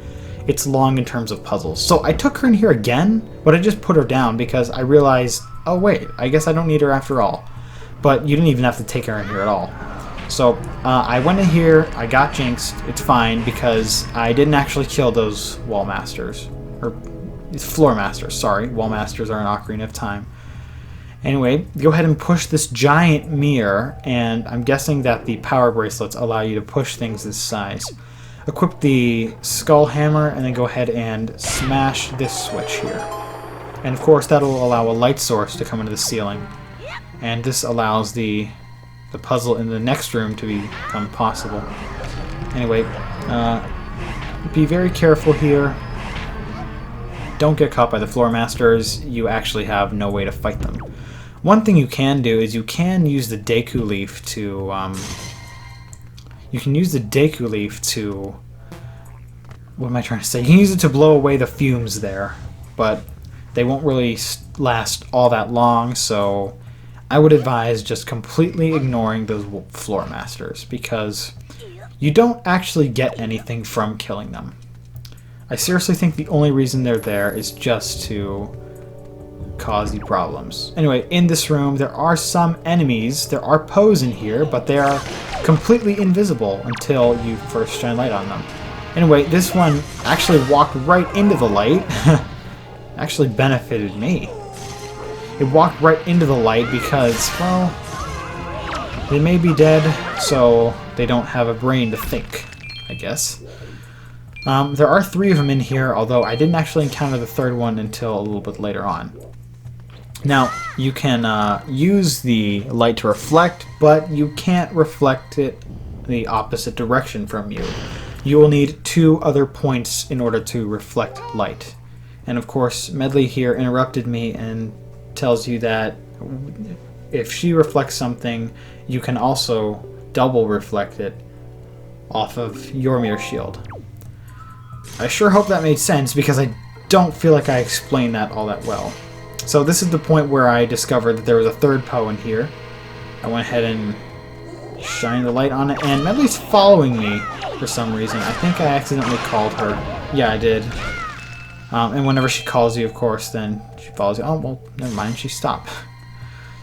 It's long in terms of puzzles. So I took her in here again, but I just put her down because I realized, oh wait, I guess I don't need her after all. But you didn't even have to take her in here at all. So I went in here, I got jinxed, it's fine because I didn't actually kill those wall masters. Or floor masters, sorry. Wall masters are an Ocarina of Time. Anyway, go ahead and push this giant mirror, and I'm guessing that the power bracelets allow you to push things this size. Equip the skull hammer, and then go ahead and smash this switch here. And of course, that'll allow a light source to come into the ceiling. And this allows the puzzle in the next room to become possible. Anyway, be very careful here. Don't get caught by the floor masters. You actually have no way to fight them. One thing you can do is you can use the Deku Leaf to what am I trying to say? You can use it to blow away the fumes there, but they won't really last all that long, so I would advise just completely ignoring those floor masters because you don't actually get anything from killing them. I seriously think the only reason they're there is just to cause you problems. Anyway, in this room there are some enemies. There are Poes in here, but they are completely invisible until you first shine light on them. Anyway, this one actually walked right into the light. Actually benefited me. It walked right into the light because, well, they may be dead, so they don't have a brain to think, I guess. There are 3 of them in here, although I didn't actually encounter the 3rd one until a little bit later on. Now, you can use the light to reflect, but you can't reflect it the opposite direction from you. You will need 2 other points in order to reflect light. And of course, Medli here interrupted me and tells you that if she reflects something, you can also double reflect it off of your mirror shield. I sure hope that made sense because I don't feel like I explained that all that well. So this is the point where I discovered that there was a 3rd Poe in here. I went ahead and shined the light on it, and Medli's following me for some reason. I think I accidentally called her. Yeah, I did. And whenever she calls you, of course, then she follows you. Oh, well, never mind, she stopped.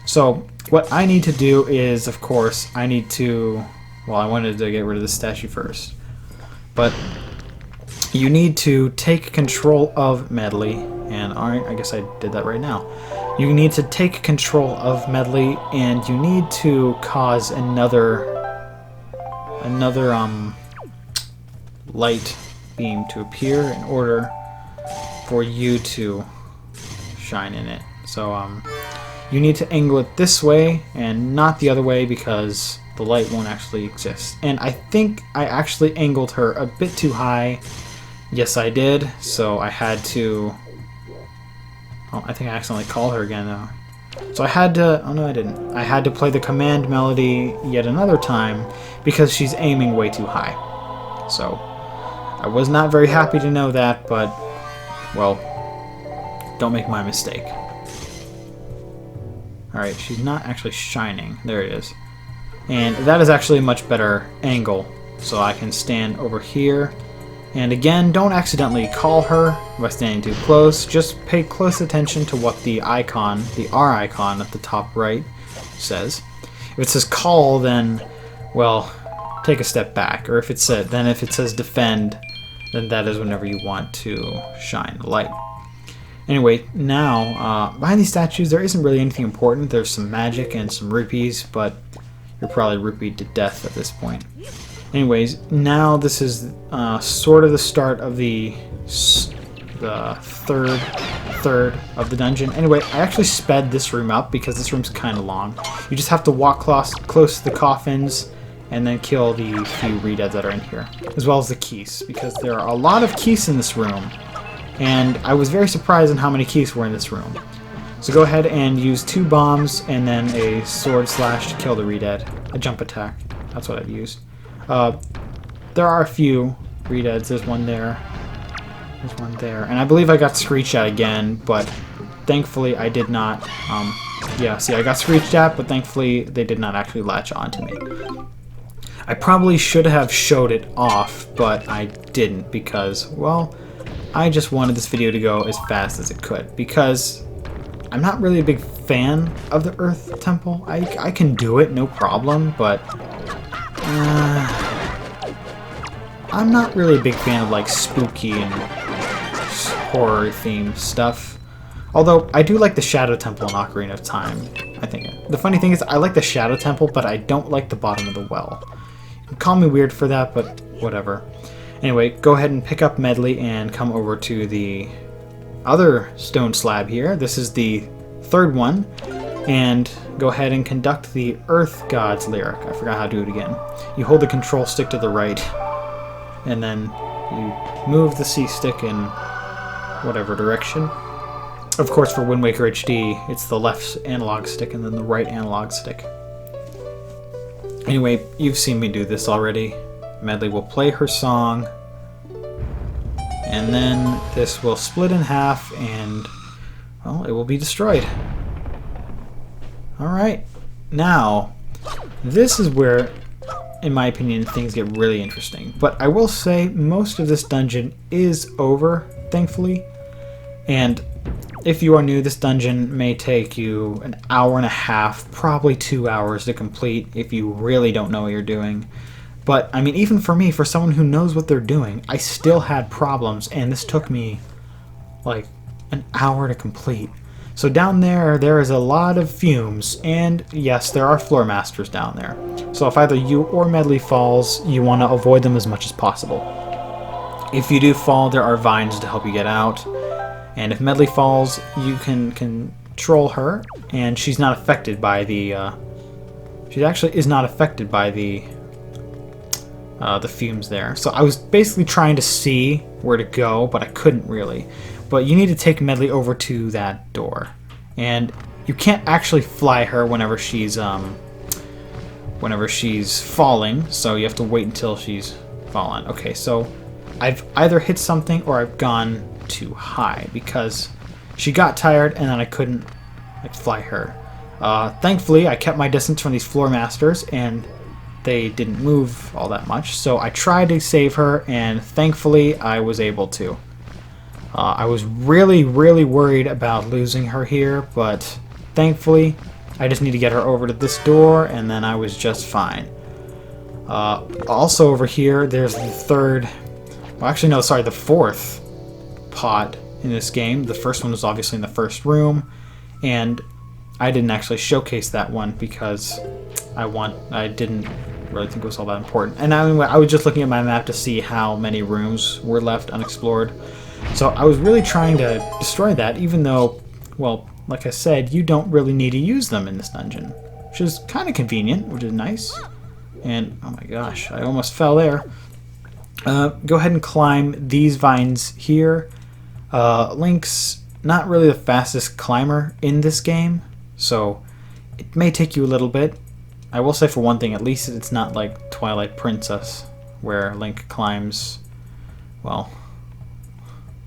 So what I need to do is, of course, I need to... Well, I wanted to get rid of the statue first. But you need to take control of Medli. And alright, I guess I did that right now. You need to take control of Medli, and you need to cause another light beam to appear in order for you to shine in it. So you need to angle it this way and not the other way because the light won't actually exist. And I think I actually angled her a bit too high. Yes, I did. So I had to... Oh, I think I accidentally called her again though. So I had to, oh no I didn't, I had to play the command melody yet another time because she's aiming way too high. So I was not very happy to know that, but, well, don't make my mistake. Alright, she's not actually shining. There it is. And that is actually a much better angle. So I can stand over here. And again, don't accidentally call her by standing too close. Just pay close attention to what the icon, the R icon at the top right, says. If it says call, then, well, take a step back. Or if it says defend, then that is whenever you want to shine the light. Anyway, now, behind these statues, there isn't really anything important. There's some magic and some rupees, but you're probably rupeed to death at this point. Anyways, now this is sort of the start of the third of the dungeon. Anyway, I actually sped this room up because this room's kind of long. You just have to walk close to the coffins and then kill the few ReDeads that are in here, as well as the keys, because there are a lot of keys in this room, and I was very surprised in how many keys were in this room. So go ahead and use 2 bombs and then a sword slash to kill the ReDead, a jump attack. That's what I've used. There are a few ReDeads. There's one there. There's one there. And I believe I got screeched at again, but thankfully I did not. Yeah, see, I got screeched at, but thankfully they did not actually latch onto me. I probably should have showed it off, but I didn't because, well, I just wanted this video to go as fast as it could because I'm not really a big fan of the Earth Temple. I can do it, no problem, but I'm not really a big fan of like spooky and horror themed stuff. Although I do like the Shadow Temple in Ocarina of Time. I think the funny thing is I like the Shadow Temple, but I don't like the bottom of the well. You can call me weird for that, but whatever. Anyway, go ahead and pick up Medli and come over to the other stone slab here. This is the 3rd one. And go ahead and conduct the Earth God's lyric. I forgot how to do it again. You hold the control stick to the right, and then you move the C stick in whatever direction. Of course, for Wind Waker HD, it's the left analog stick and then the right analog stick. Anyway, you've seen me do this already. Medli will play her song, and then this will split in half, and, well, it will be destroyed. Alright, now, this is where, in my opinion, things get really interesting. But I will say, most of this dungeon is over, thankfully. And if you are new, this dungeon may take you an hour and a half, probably 2 hours to complete if you really don't know what you're doing. But, I mean, even for me, for someone who knows what they're doing, I still had problems, and this took me, like, an hour to complete. So down there is a lot of fumes, and yes, there are floor masters down there. So if either you or Medli falls, you want to avoid them as much as possible. If you do fall, there are vines to help you get out. And if Medli falls, you can control her, and she's not affected by the, she actually is not affected by the fumes there. So I was basically trying to see where to go, but I couldn't really. But you need to take Medli over to that door, and you can't actually fly her whenever she's falling. So you have to wait until she's fallen. Okay, so I've either hit something or I've gone too high because she got tired and then I couldn't like fly her. Thankfully, I kept my distance from these floor masters and they didn't move all that much. So I tried to save her, and thankfully I was able to. I was really worried about losing her here, but thankfully I just need to get her over to this door, and then I was just fine. Also over here, there's the the 4th pot in this game. The first one was obviously in the first room, and I didn't actually showcase that one because I didn't really think it was all that important. And I was just looking at my map to see how many rooms were left unexplored. So I was really trying to destroy that, even though, well, like I said, you don't really need to use them in this dungeon, which is kind of convenient, which is nice. And, oh my gosh, I almost fell there. Go ahead and climb these vines here. Link's not really the fastest climber in this game, So it may take you a little bit. I will say for one thing, at least it's not like Twilight Princess, where Link climbs, well,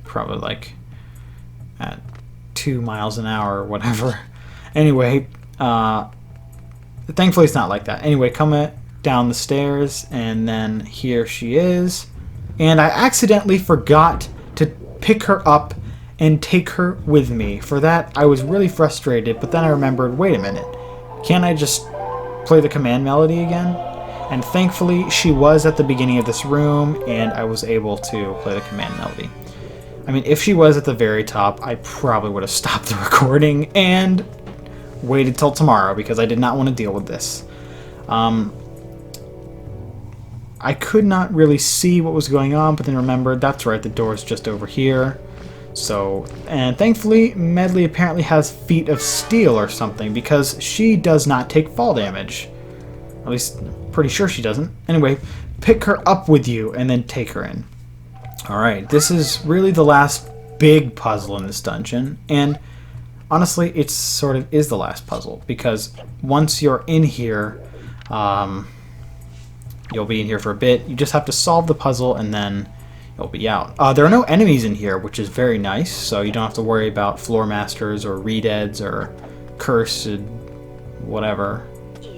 probably like at 2 miles an hour or whatever. Anyway, thankfully it's not like that. Anyway, come down the stairs, and then here she is. And I accidentally forgot to pick her up and take her with me. For that, I was really frustrated, but then I remembered, wait a minute, can't I just play the command melody again? And thankfully, she was at the beginning of this room, and I was able to play the command melody. I mean, if she was at the very top, I probably would have stopped the recording and waited till tomorrow, because I did not want to deal with this. I could not really see what was going on, but then remembered, that's right, the door's just over here. So, and thankfully, Medli apparently has Feet of Steel or something, because she does not take fall damage. At least, pretty sure she doesn't. Anyway, pick her up with you, and then take her in. Alright, this is really the last big puzzle in this dungeon, and honestly, it sort of is the last puzzle, because once you're in here, you'll be in here for a bit. You just have to solve the puzzle, and then you'll be out. There are no enemies in here, which is very nice, so you don't have to worry about Floor Masters or ReDeads or Cursed whatever.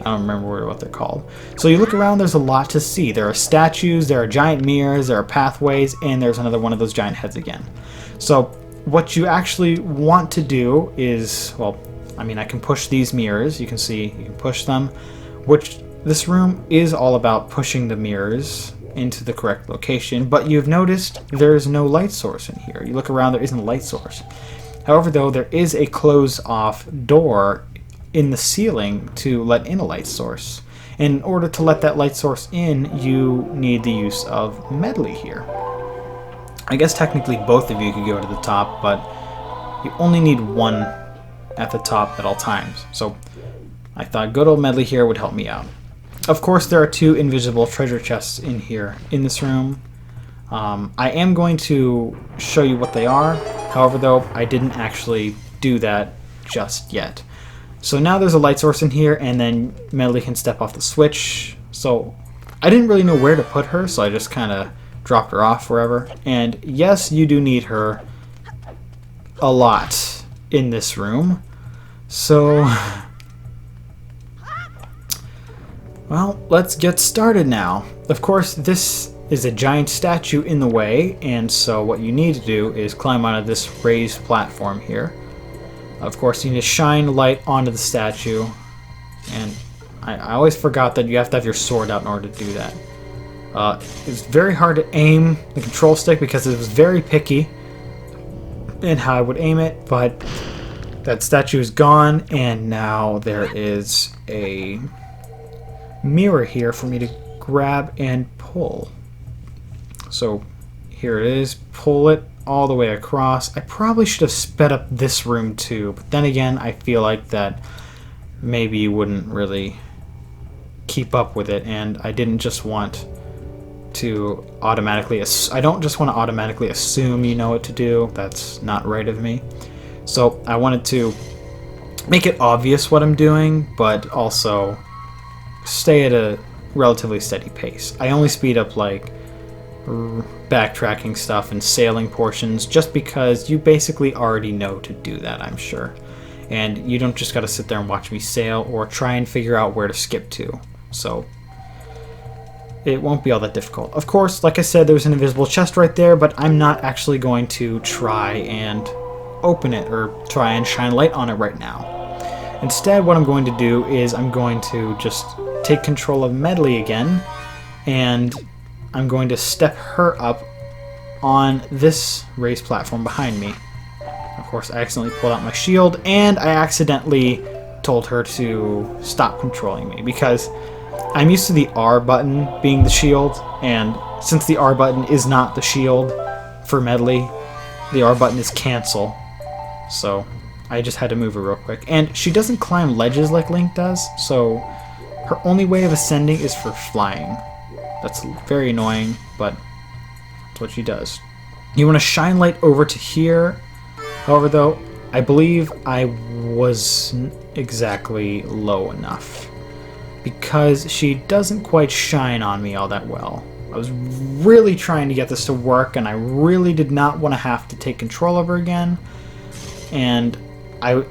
I don't remember what they're called. So you look around, there's a lot to see. There are statues, there are giant mirrors, there are pathways, and there's another one of those giant heads again. So what you actually want to do is, well, I mean, I can push these mirrors. You can see, you can push them, which this room is all about pushing the mirrors into the correct location, but you've noticed there's no light source in here. You look around, there isn't a light source. However, though, there is a closed-off door in the ceiling to let in a light source. In order to let that light source in, you need the use of Medli here. I guess technically both of you could go to the top, but you only need one at the top at all times. So I thought good old Medli here would help me out. Of course, there are 2 invisible treasure chests in here, in this room. I am going to show you what they are. However, though, I didn't actually do that just yet. So now there's a light source in here, and then Medli can step off the switch. So I didn't really know where to put her, so I just kind of dropped her off wherever. And yes, you do need her a lot in this room. So, well, let's get started now. Of course, this is a giant statue in the way, and so what you need to do is climb onto this raised platform here. Of course, you need to shine light onto the statue, and I always forgot that you have to have your sword out in order to do that. It's very hard to aim the control stick because it was very picky in how I would aim it, but that statue is gone, and now there is a mirror here for me to grab and pull. So here it is, pull it all the way across. I probably should have sped up this room too, but then again, I feel like that maybe you wouldn't really keep up with it, and I didn't just want to automatically I don't just want to automatically assume you know what to do. That's not right of me. So I wanted to make it obvious what I'm doing, but also stay at a relatively steady pace. I only speed up like backtracking stuff and sailing portions just because you basically already know to do that, I'm sure. And you don't just gotta sit there and watch me sail or try and figure out where to skip to. So it won't be all that difficult. Of course, like I said, there's an invisible chest right there, but I'm not actually going to try and open it or try and shine light on it right now. Instead, what I'm going to do is I'm going to just take control of Medli again, and I'm going to step her up on this raised platform behind me. Of course, I accidentally pulled out my shield, and I accidentally told her to stop controlling me because I'm used to the R button being the shield, and since the R button is not the shield for Medli, the R button is cancel. So I just had to move her real quick. And she doesn't climb ledges like Link does, so her only way of ascending is for flying. That's very annoying, but that's what she does. You want to shine light over to here. However, though, I believe I was exactly low enough. Because she doesn't quite shine on me all that well. I was really trying to get this to work, and I really did not want to have to take control of her again. And I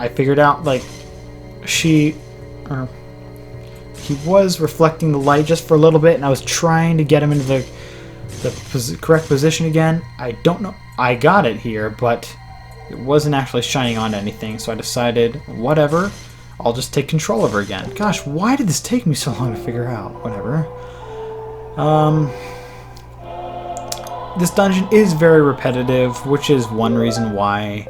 figured out, like, he was reflecting the light just for a little bit, and I was trying to get him into the correct position again. I don't know. I got it here, but it wasn't actually shining onto anything, so I decided, whatever, I'll just take control of her again. Gosh, why did this take me so long to figure out? Whatever. This dungeon is very repetitive, which is one reason why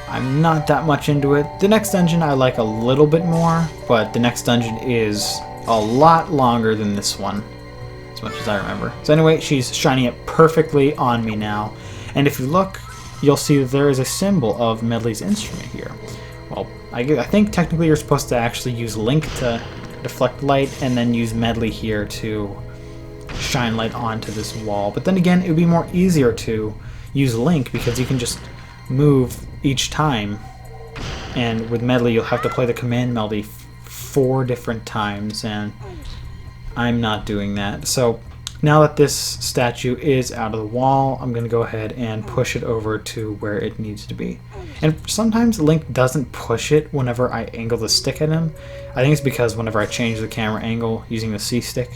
I'm not that much into it. The next dungeon I like a little bit more, but the next dungeon is a lot longer than this one, as much as I remember. So anyway, she's shining it perfectly on me now. And if you look, you'll see that there is a symbol of Medli's instrument here. Well, I think technically you're supposed to actually use Link to deflect light, and then use Medli here to shine light onto this wall. But then again, it would be more easier to use Link because you can just move each time. And with Medli, you'll have to play the command melody 4 different times, and I'm not doing that. So now that this statue is out of the wall, I'm going to go ahead and push it over to where it needs to be. And sometimes Link doesn't push it whenever I angle the stick at him. I think it's because whenever I change the camera angle using the C stick,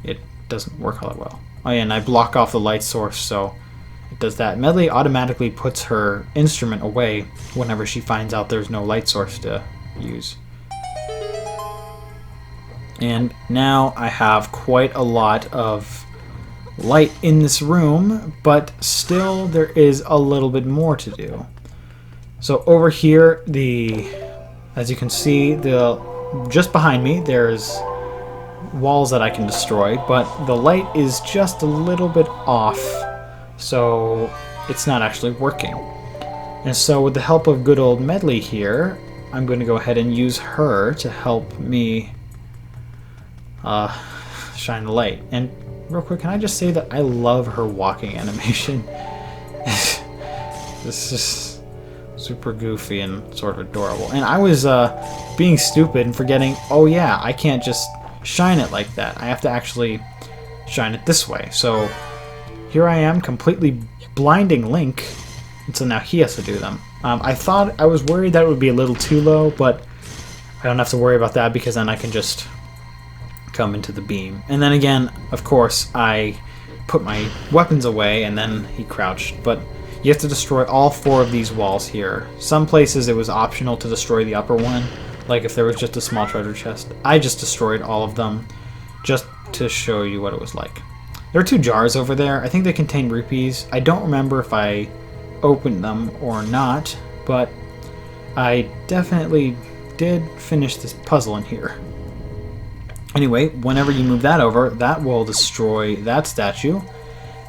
it doesn't work all that well. Oh yeah, and I block off the light source, so it does that. Medli automatically puts her instrument away whenever she finds out there's no light source to use. And now I have quite a lot of light in this room, but still there is a little bit more to do. So over here, as you can see, just behind me, there's walls that I can destroy, but the light is just a little bit off, so it's not actually working. And so with the help of good old Medli here, I'm going to go ahead and use her to help me shine the light. And real quick, can I just say that I love her walking animation? This is super goofy and sort of adorable. And I was being stupid and forgetting, oh yeah, I can't just shine it like that. I have to actually shine it this way. So here I am completely blinding Link, and so now he has to do them. I was worried that it would be a little too low, but I don't have to worry about that because then I can just come into the beam. And then again, of course, I put my weapons away and then he crouched, but you have to destroy all 4 of these walls here. Some places it was optional to destroy the upper one, like if there was just a small treasure chest. I just destroyed all of them just to show you what it was like. There are 2 jars over there. I think they contain rupees. I don't remember if I opened them or not, but I definitely did finish this puzzle in here. Anyway, whenever you move that over, that will destroy that statue.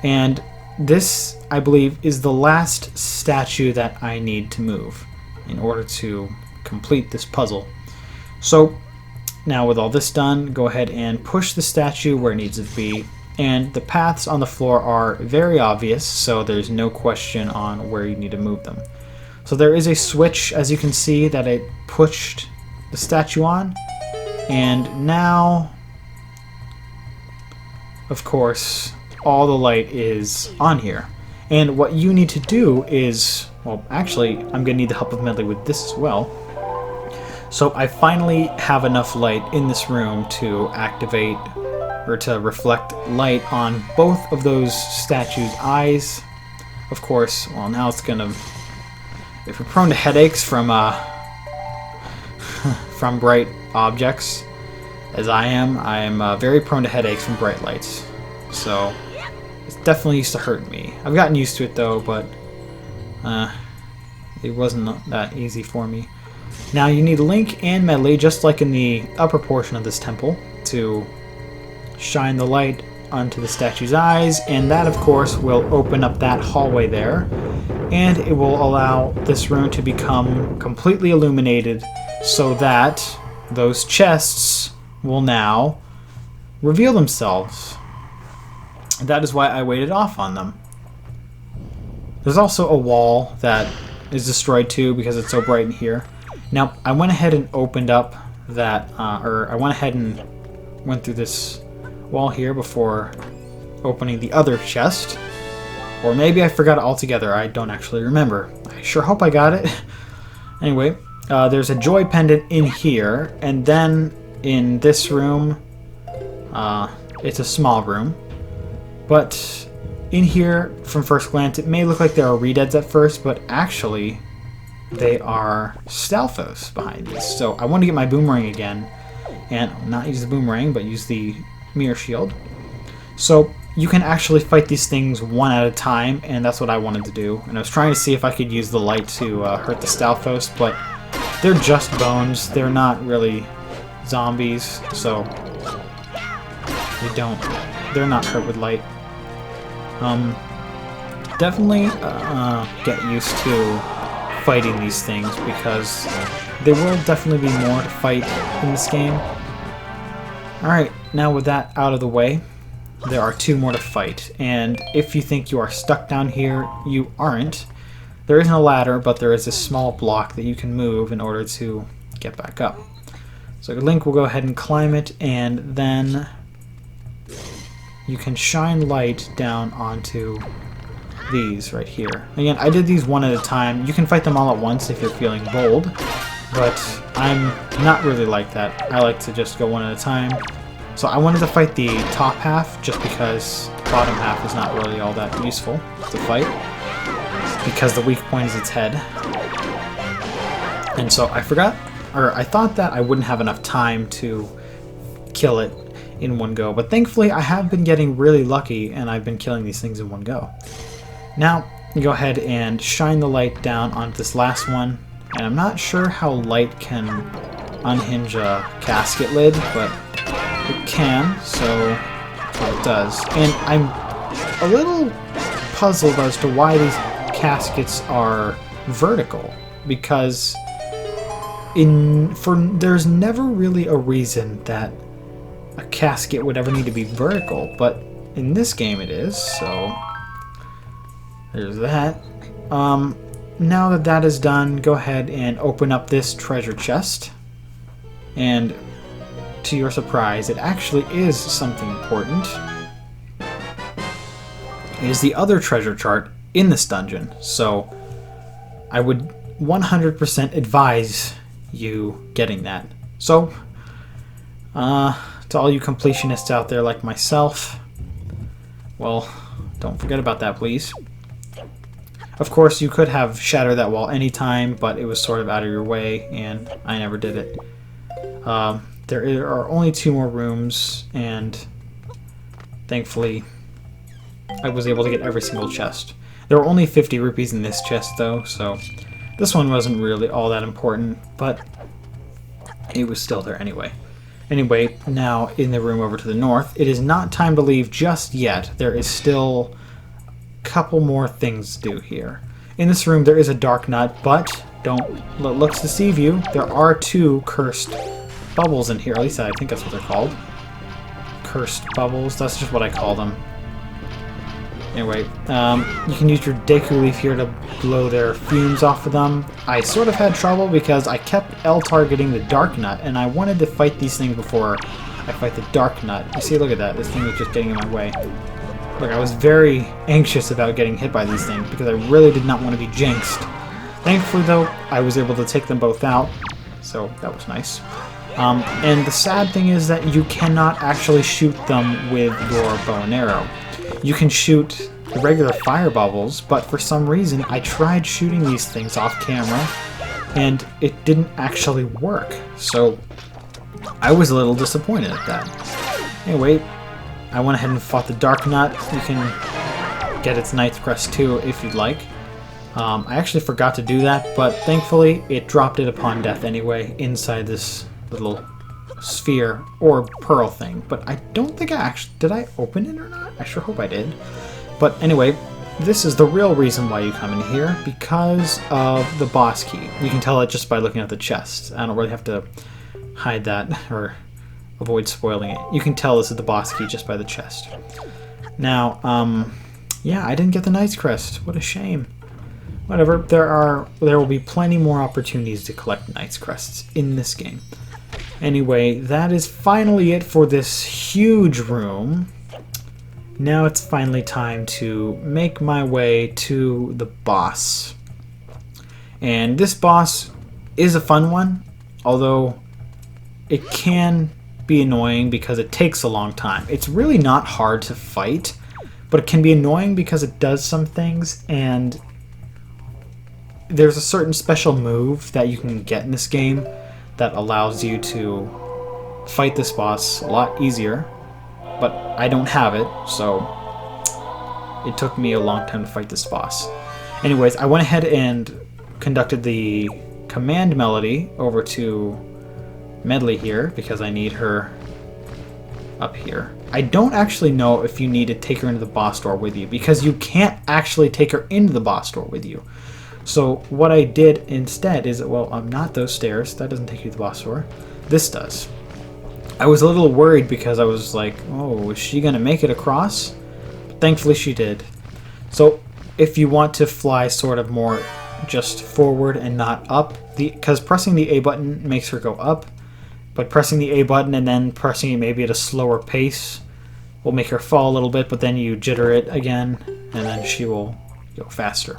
And this, I believe, is the last statue that I need to move in order to complete this puzzle. So now with all this done, go ahead and push the statue where it needs to be. And the paths on the floor are very obvious, so there's no question on where you need to move them. So there is a switch, as you can see, that I pushed the statue on. And now, of course, all the light is on here. And what you need to do is, well, actually, I'm going to need the help of Medli with this as well. So I finally have enough light in this room to activate, or to reflect light on both of those statues' eyes. Of course, well, now it's going to, if you're prone to headaches from bright objects, as I am very prone to headaches from bright lights. So it's definitely used to hurt me. I've gotten used to it though, but it wasn't that easy for me. Now you need Link and Medli, just like in the upper portion of this temple, to shine the light onto the statue's eyes, and that of course will open up that hallway there, and it will allow this room to become completely illuminated so that those chests will now reveal themselves. That is why I waited off on them. There's also a wall that is destroyed too because it's so bright in here. Now, I went ahead and opened up that, or I went ahead and went through this wall here before opening the other chest. Or maybe I forgot it altogether. I don't actually remember. I sure hope I got it. Anyway, there's a joy pendant in here, and then in this room, it's a small room. But in here, from first glance, it may look like there are ReDeads at first, but actually, they are Stalfos behind these. So I want to get my boomerang again, and not use the boomerang, but use the mirror shield. So you can actually fight these things one at a time, and that's what I wanted to do. And I was trying to see if I could use the light to hurt the Stalfos, but they're just bones. They're not really zombies, so they're not hurt with light. Definitely get used to fighting these things, because there will definitely be more to fight in this game. Alright, now with that out of the way, there are 2 more to fight, and if you think you are stuck down here, you aren't. There isn't a ladder, but there is a small block that you can move in order to get back up. So Link will go ahead and climb it, and then you can shine light down onto these right here. Again, I did these one at a time. You can fight them all at once if you're feeling bold, but I'm not really like that. I like to just go one at a time. So I wanted to fight the top half just because the bottom half is not really all that useful to fight, because the weak point is its head. And so I thought that I wouldn't have enough time to kill it in one go, but thankfully I have been getting really lucky and I've been killing these things in one go. Now, you go ahead and shine the light down on this last one, and I'm not sure how light can unhinge a casket lid, but it can, so that's what it does. And I'm a little puzzled as to why these caskets are vertical, because there's never really a reason that a casket would ever need to be vertical, but in this game it is, so there's that. Now that that is done, go ahead and open up this treasure chest, and to your surprise, it actually is something important. It is the other treasure chart in this dungeon, so I would 100% advise you getting that. So, to all you completionists out there like myself, well, don't forget about that, please. Of course, you could have shattered that wall anytime, but it was sort of out of your way, and I never did it. There are only 2 more rooms, and thankfully, I was able to get every single chest. There were only 50 rupees in this chest, though, so this one wasn't really all that important, but it was still there anyway. Anyway, now in the room over to the north, it is not time to leave just yet. There is still a couple more things to do here. In this room, there is a dark nut, but don't let looks deceive you. There are 2 cursed bubbles in here. At least I think that's what they're called. Cursed bubbles. That's just what I call them. Anyway, you can use your Deku Leaf here to blow their fumes off of them. I sort of had trouble because I kept L-targeting the Dark Nut, and I wanted to fight these things before I fight the Dark Nut. You see, look at that. This thing was just getting in my way. Look, I was very anxious about getting hit by these things because I really did not want to be jinxed. Thankfully, though, I was able to take them both out, so that was nice. And the sad thing is that you cannot actually shoot them with your bow and arrow. You can shoot the regular fire bubbles, but for some reason I tried shooting these things off camera and it didn't actually work. So I was a little disappointed at that. Anyway, I went ahead and fought the Dark Nut. You can get its Knight's Crest too if you'd like. I actually forgot to do that, but thankfully it dropped it upon death anyway inside this little sphere or pearl thing. But I don't think I actually... Did I open it or not? I sure hope I did. But anyway, this is the real reason why you come in here, because of the boss key. You can tell it just by looking at the chest. I don't really have to hide that or avoid spoiling it. You can tell this is the boss key just by the chest. Now, yeah, I didn't get the Knight's Crest. What a shame. Whatever, there will be plenty more opportunities to collect Knight's Crests in this game. Anyway, that is finally it for this huge room. Now it's finally time to make my way to the boss. And this boss is a fun one, although it can be annoying because it takes a long time. It's really not hard to fight, but it can be annoying because it does some things, and there's a certain special move that you can get in this game that allows you to fight this boss a lot easier, but I don't have it, so it took me a long time to fight this boss. Anyways, I went ahead and conducted the command melody over to Medli here because I need her up here. I don't actually know if you need to take her into the boss door with you because you can't actually take her into the boss door with you. So what I did instead is, well, not those stairs. That doesn't take you to the boss door. This does. I was a little worried because I was like, oh, is she going to make it across? But thankfully she did. So if you want to fly sort of more just forward and not up, because pressing the A button makes her go up, but pressing the A button and then pressing it maybe at a slower pace will make her fall a little bit, but then you jitter it again and then she will go faster.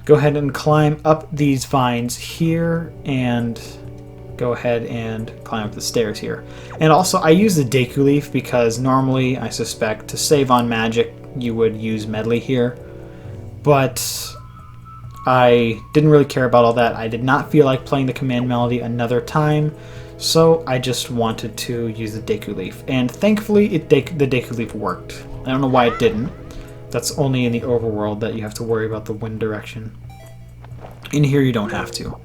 Go ahead and climb up these vines here and go ahead and climb up the stairs here. And also I use the Deku Leaf because normally I suspect to save on magic you would use Medli here, but I didn't really care about all that. I did not feel like playing the command melody another time, so I just wanted to use the Deku Leaf. And thankfully the Deku Leaf worked. I don't know why it didn't. That's only in the overworld that you have to worry about the wind direction. In here you don't have to.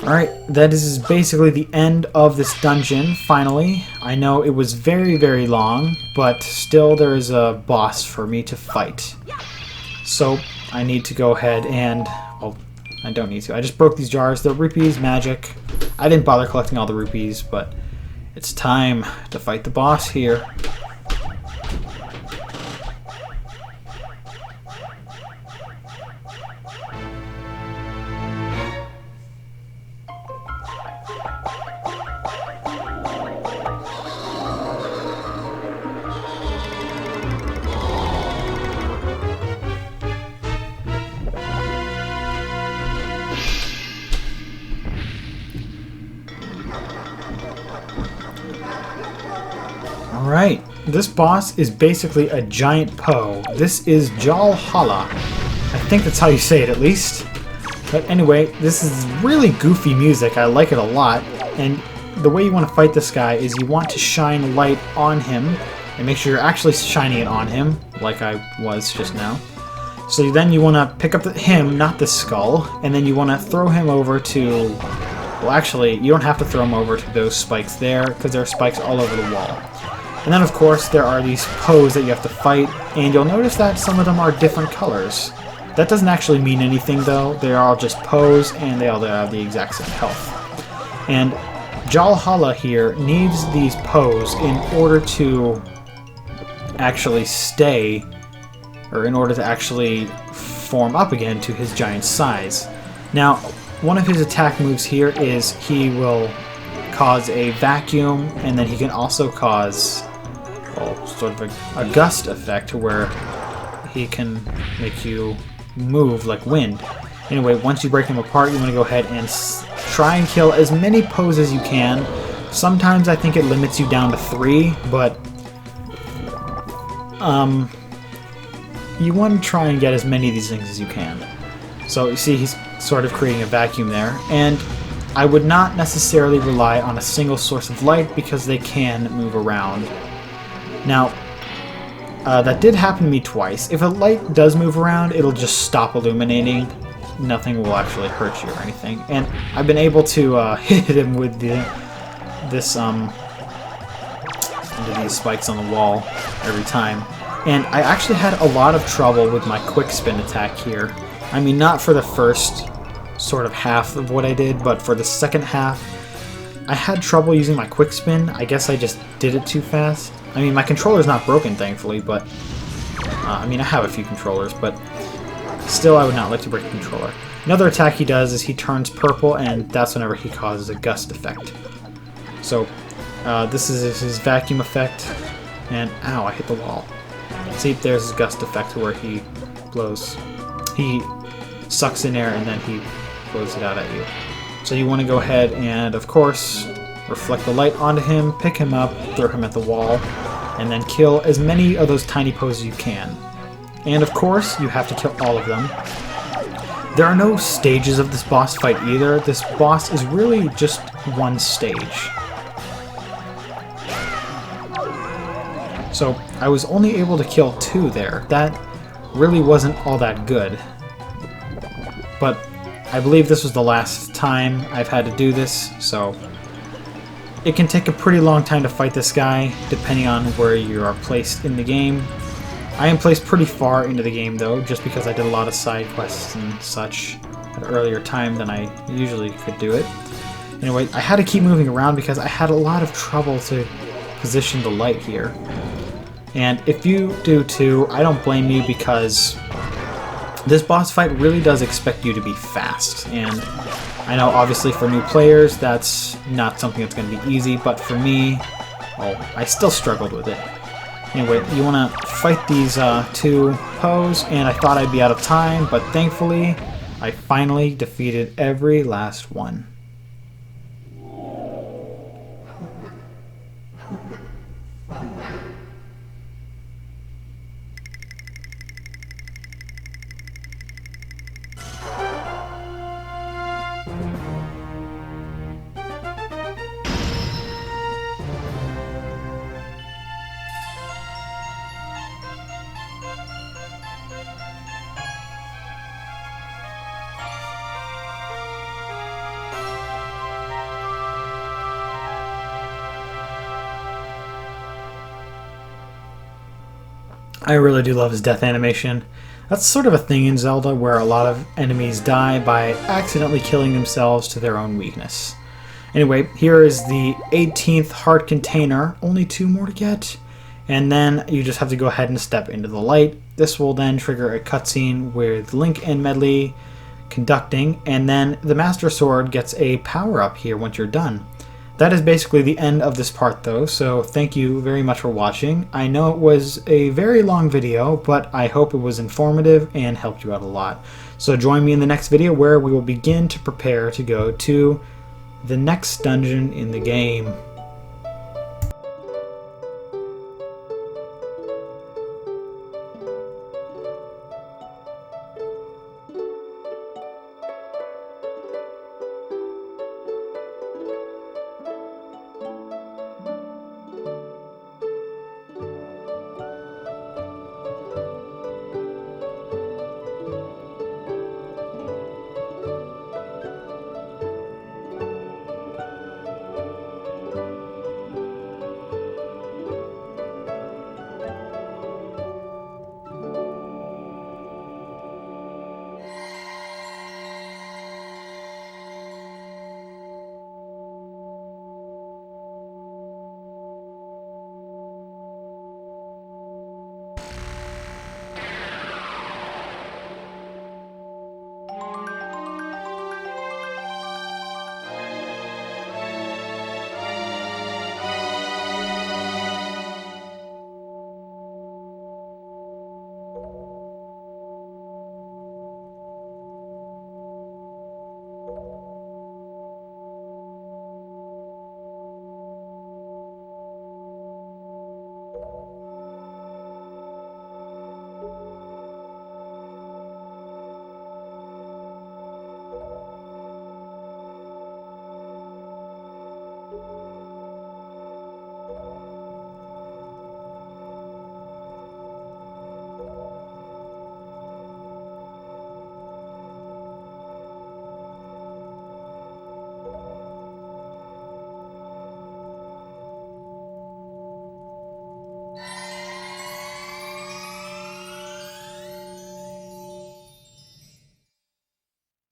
Alright, that is basically the end of this dungeon, finally. I know it was very, very long, but still there is a boss for me to fight. So I need to go ahead and... well, I don't need to. I just broke these jars. The rupees, magic. I didn't bother collecting all the rupees, but it's time to fight the boss here. Alright, this boss is basically a giant Poe. This is Jalhalla. I think that's how you say it, at least. But anyway, this is really goofy music. I like it a lot. And the way you want to fight this guy is you want to shine light on him and make sure you're actually shining it on him, like I was just now. So then you want to pick up him, not the skull, and then you want to throw him over to... well, actually, you don't have to throw him over to those spikes there, because there are spikes all over the wall. And then, of course, there are these Poes that you have to fight, and you'll notice that some of them are different colors. That doesn't actually mean anything, though. They're all just Poes, and they all have the exact same health. And Jalhalla here needs these Poes in order to actually stay, or in order to actually form up again to his giant size. Now, one of his attack moves here is he will cause a vacuum, and then he can also cause... well, sort of a gust effect where he can make you move like wind. Anyway, once you break him apart, you want to go ahead and try and kill as many Poes as you can. Sometimes I think it limits you down to 3, but you want to try and get as many of these things as you can. So you see he's sort of creating a vacuum there, and I would not necessarily rely on a single source of light because they can move around. Now, that did happen to me twice. If a light does move around, it'll just stop illuminating. Nothing will actually hurt you or anything. And I've been able to hit him with these spikes on the wall every time. And I actually had a lot of trouble with my quick spin attack here. I mean, not for the first sort of half of what I did, but for the second half, I had trouble using my quick spin. I guess I just did it too fast. I mean, my controller's not broken, thankfully, but... I mean, I have a few controllers, but Still, I would not like to break the controller. Another attack he does is he turns purple, and that's whenever he causes a gust effect. So, this is his vacuum effect, and ow, I hit the wall. See, there's his gust effect where he blows. He sucks in air and then he blows it out at you. So you want to go ahead and, of course, reflect the light onto him, pick him up, throw him at the wall, and then kill as many of those tiny Poes as you can. And of course, you have to kill all of them. There are no stages of this boss fight either. This boss is really just one stage. So I was only able to kill 2 there. That really wasn't all that good. But I believe this was the last time I've had to do this, so it can take a pretty long time to fight this guy, depending on where you are placed in the game. I am placed pretty far into the game, though, just because I did a lot of side quests and such at an earlier time than I usually could do it. Anyway, I had to keep moving around because I had a lot of trouble to position the light here. And if you do too, I don't blame you, because this boss fight really does expect you to be fast. And I know obviously for new players that's not something that's going to be easy, but for me, well, I still struggled with it. Anyway, you want to fight these 2 Poes, and I thought I'd be out of time, but thankfully I finally defeated every last one. I really do love his death animation. That's sort of a thing in Zelda where a lot of enemies die by accidentally killing themselves to their own weakness. Anyway, here is the 18th heart container. Only 2 more to get. And then you just have to go ahead and step into the light. This will then trigger a cutscene with Link and Medli conducting, and then the Master Sword gets a power-up here once you're done. That is basically the end of this part though, so thank you very much for watching. I know it was a very long video, but I hope it was informative and helped you out a lot. So join me in the next video where we will begin to prepare to go to the next dungeon in the game.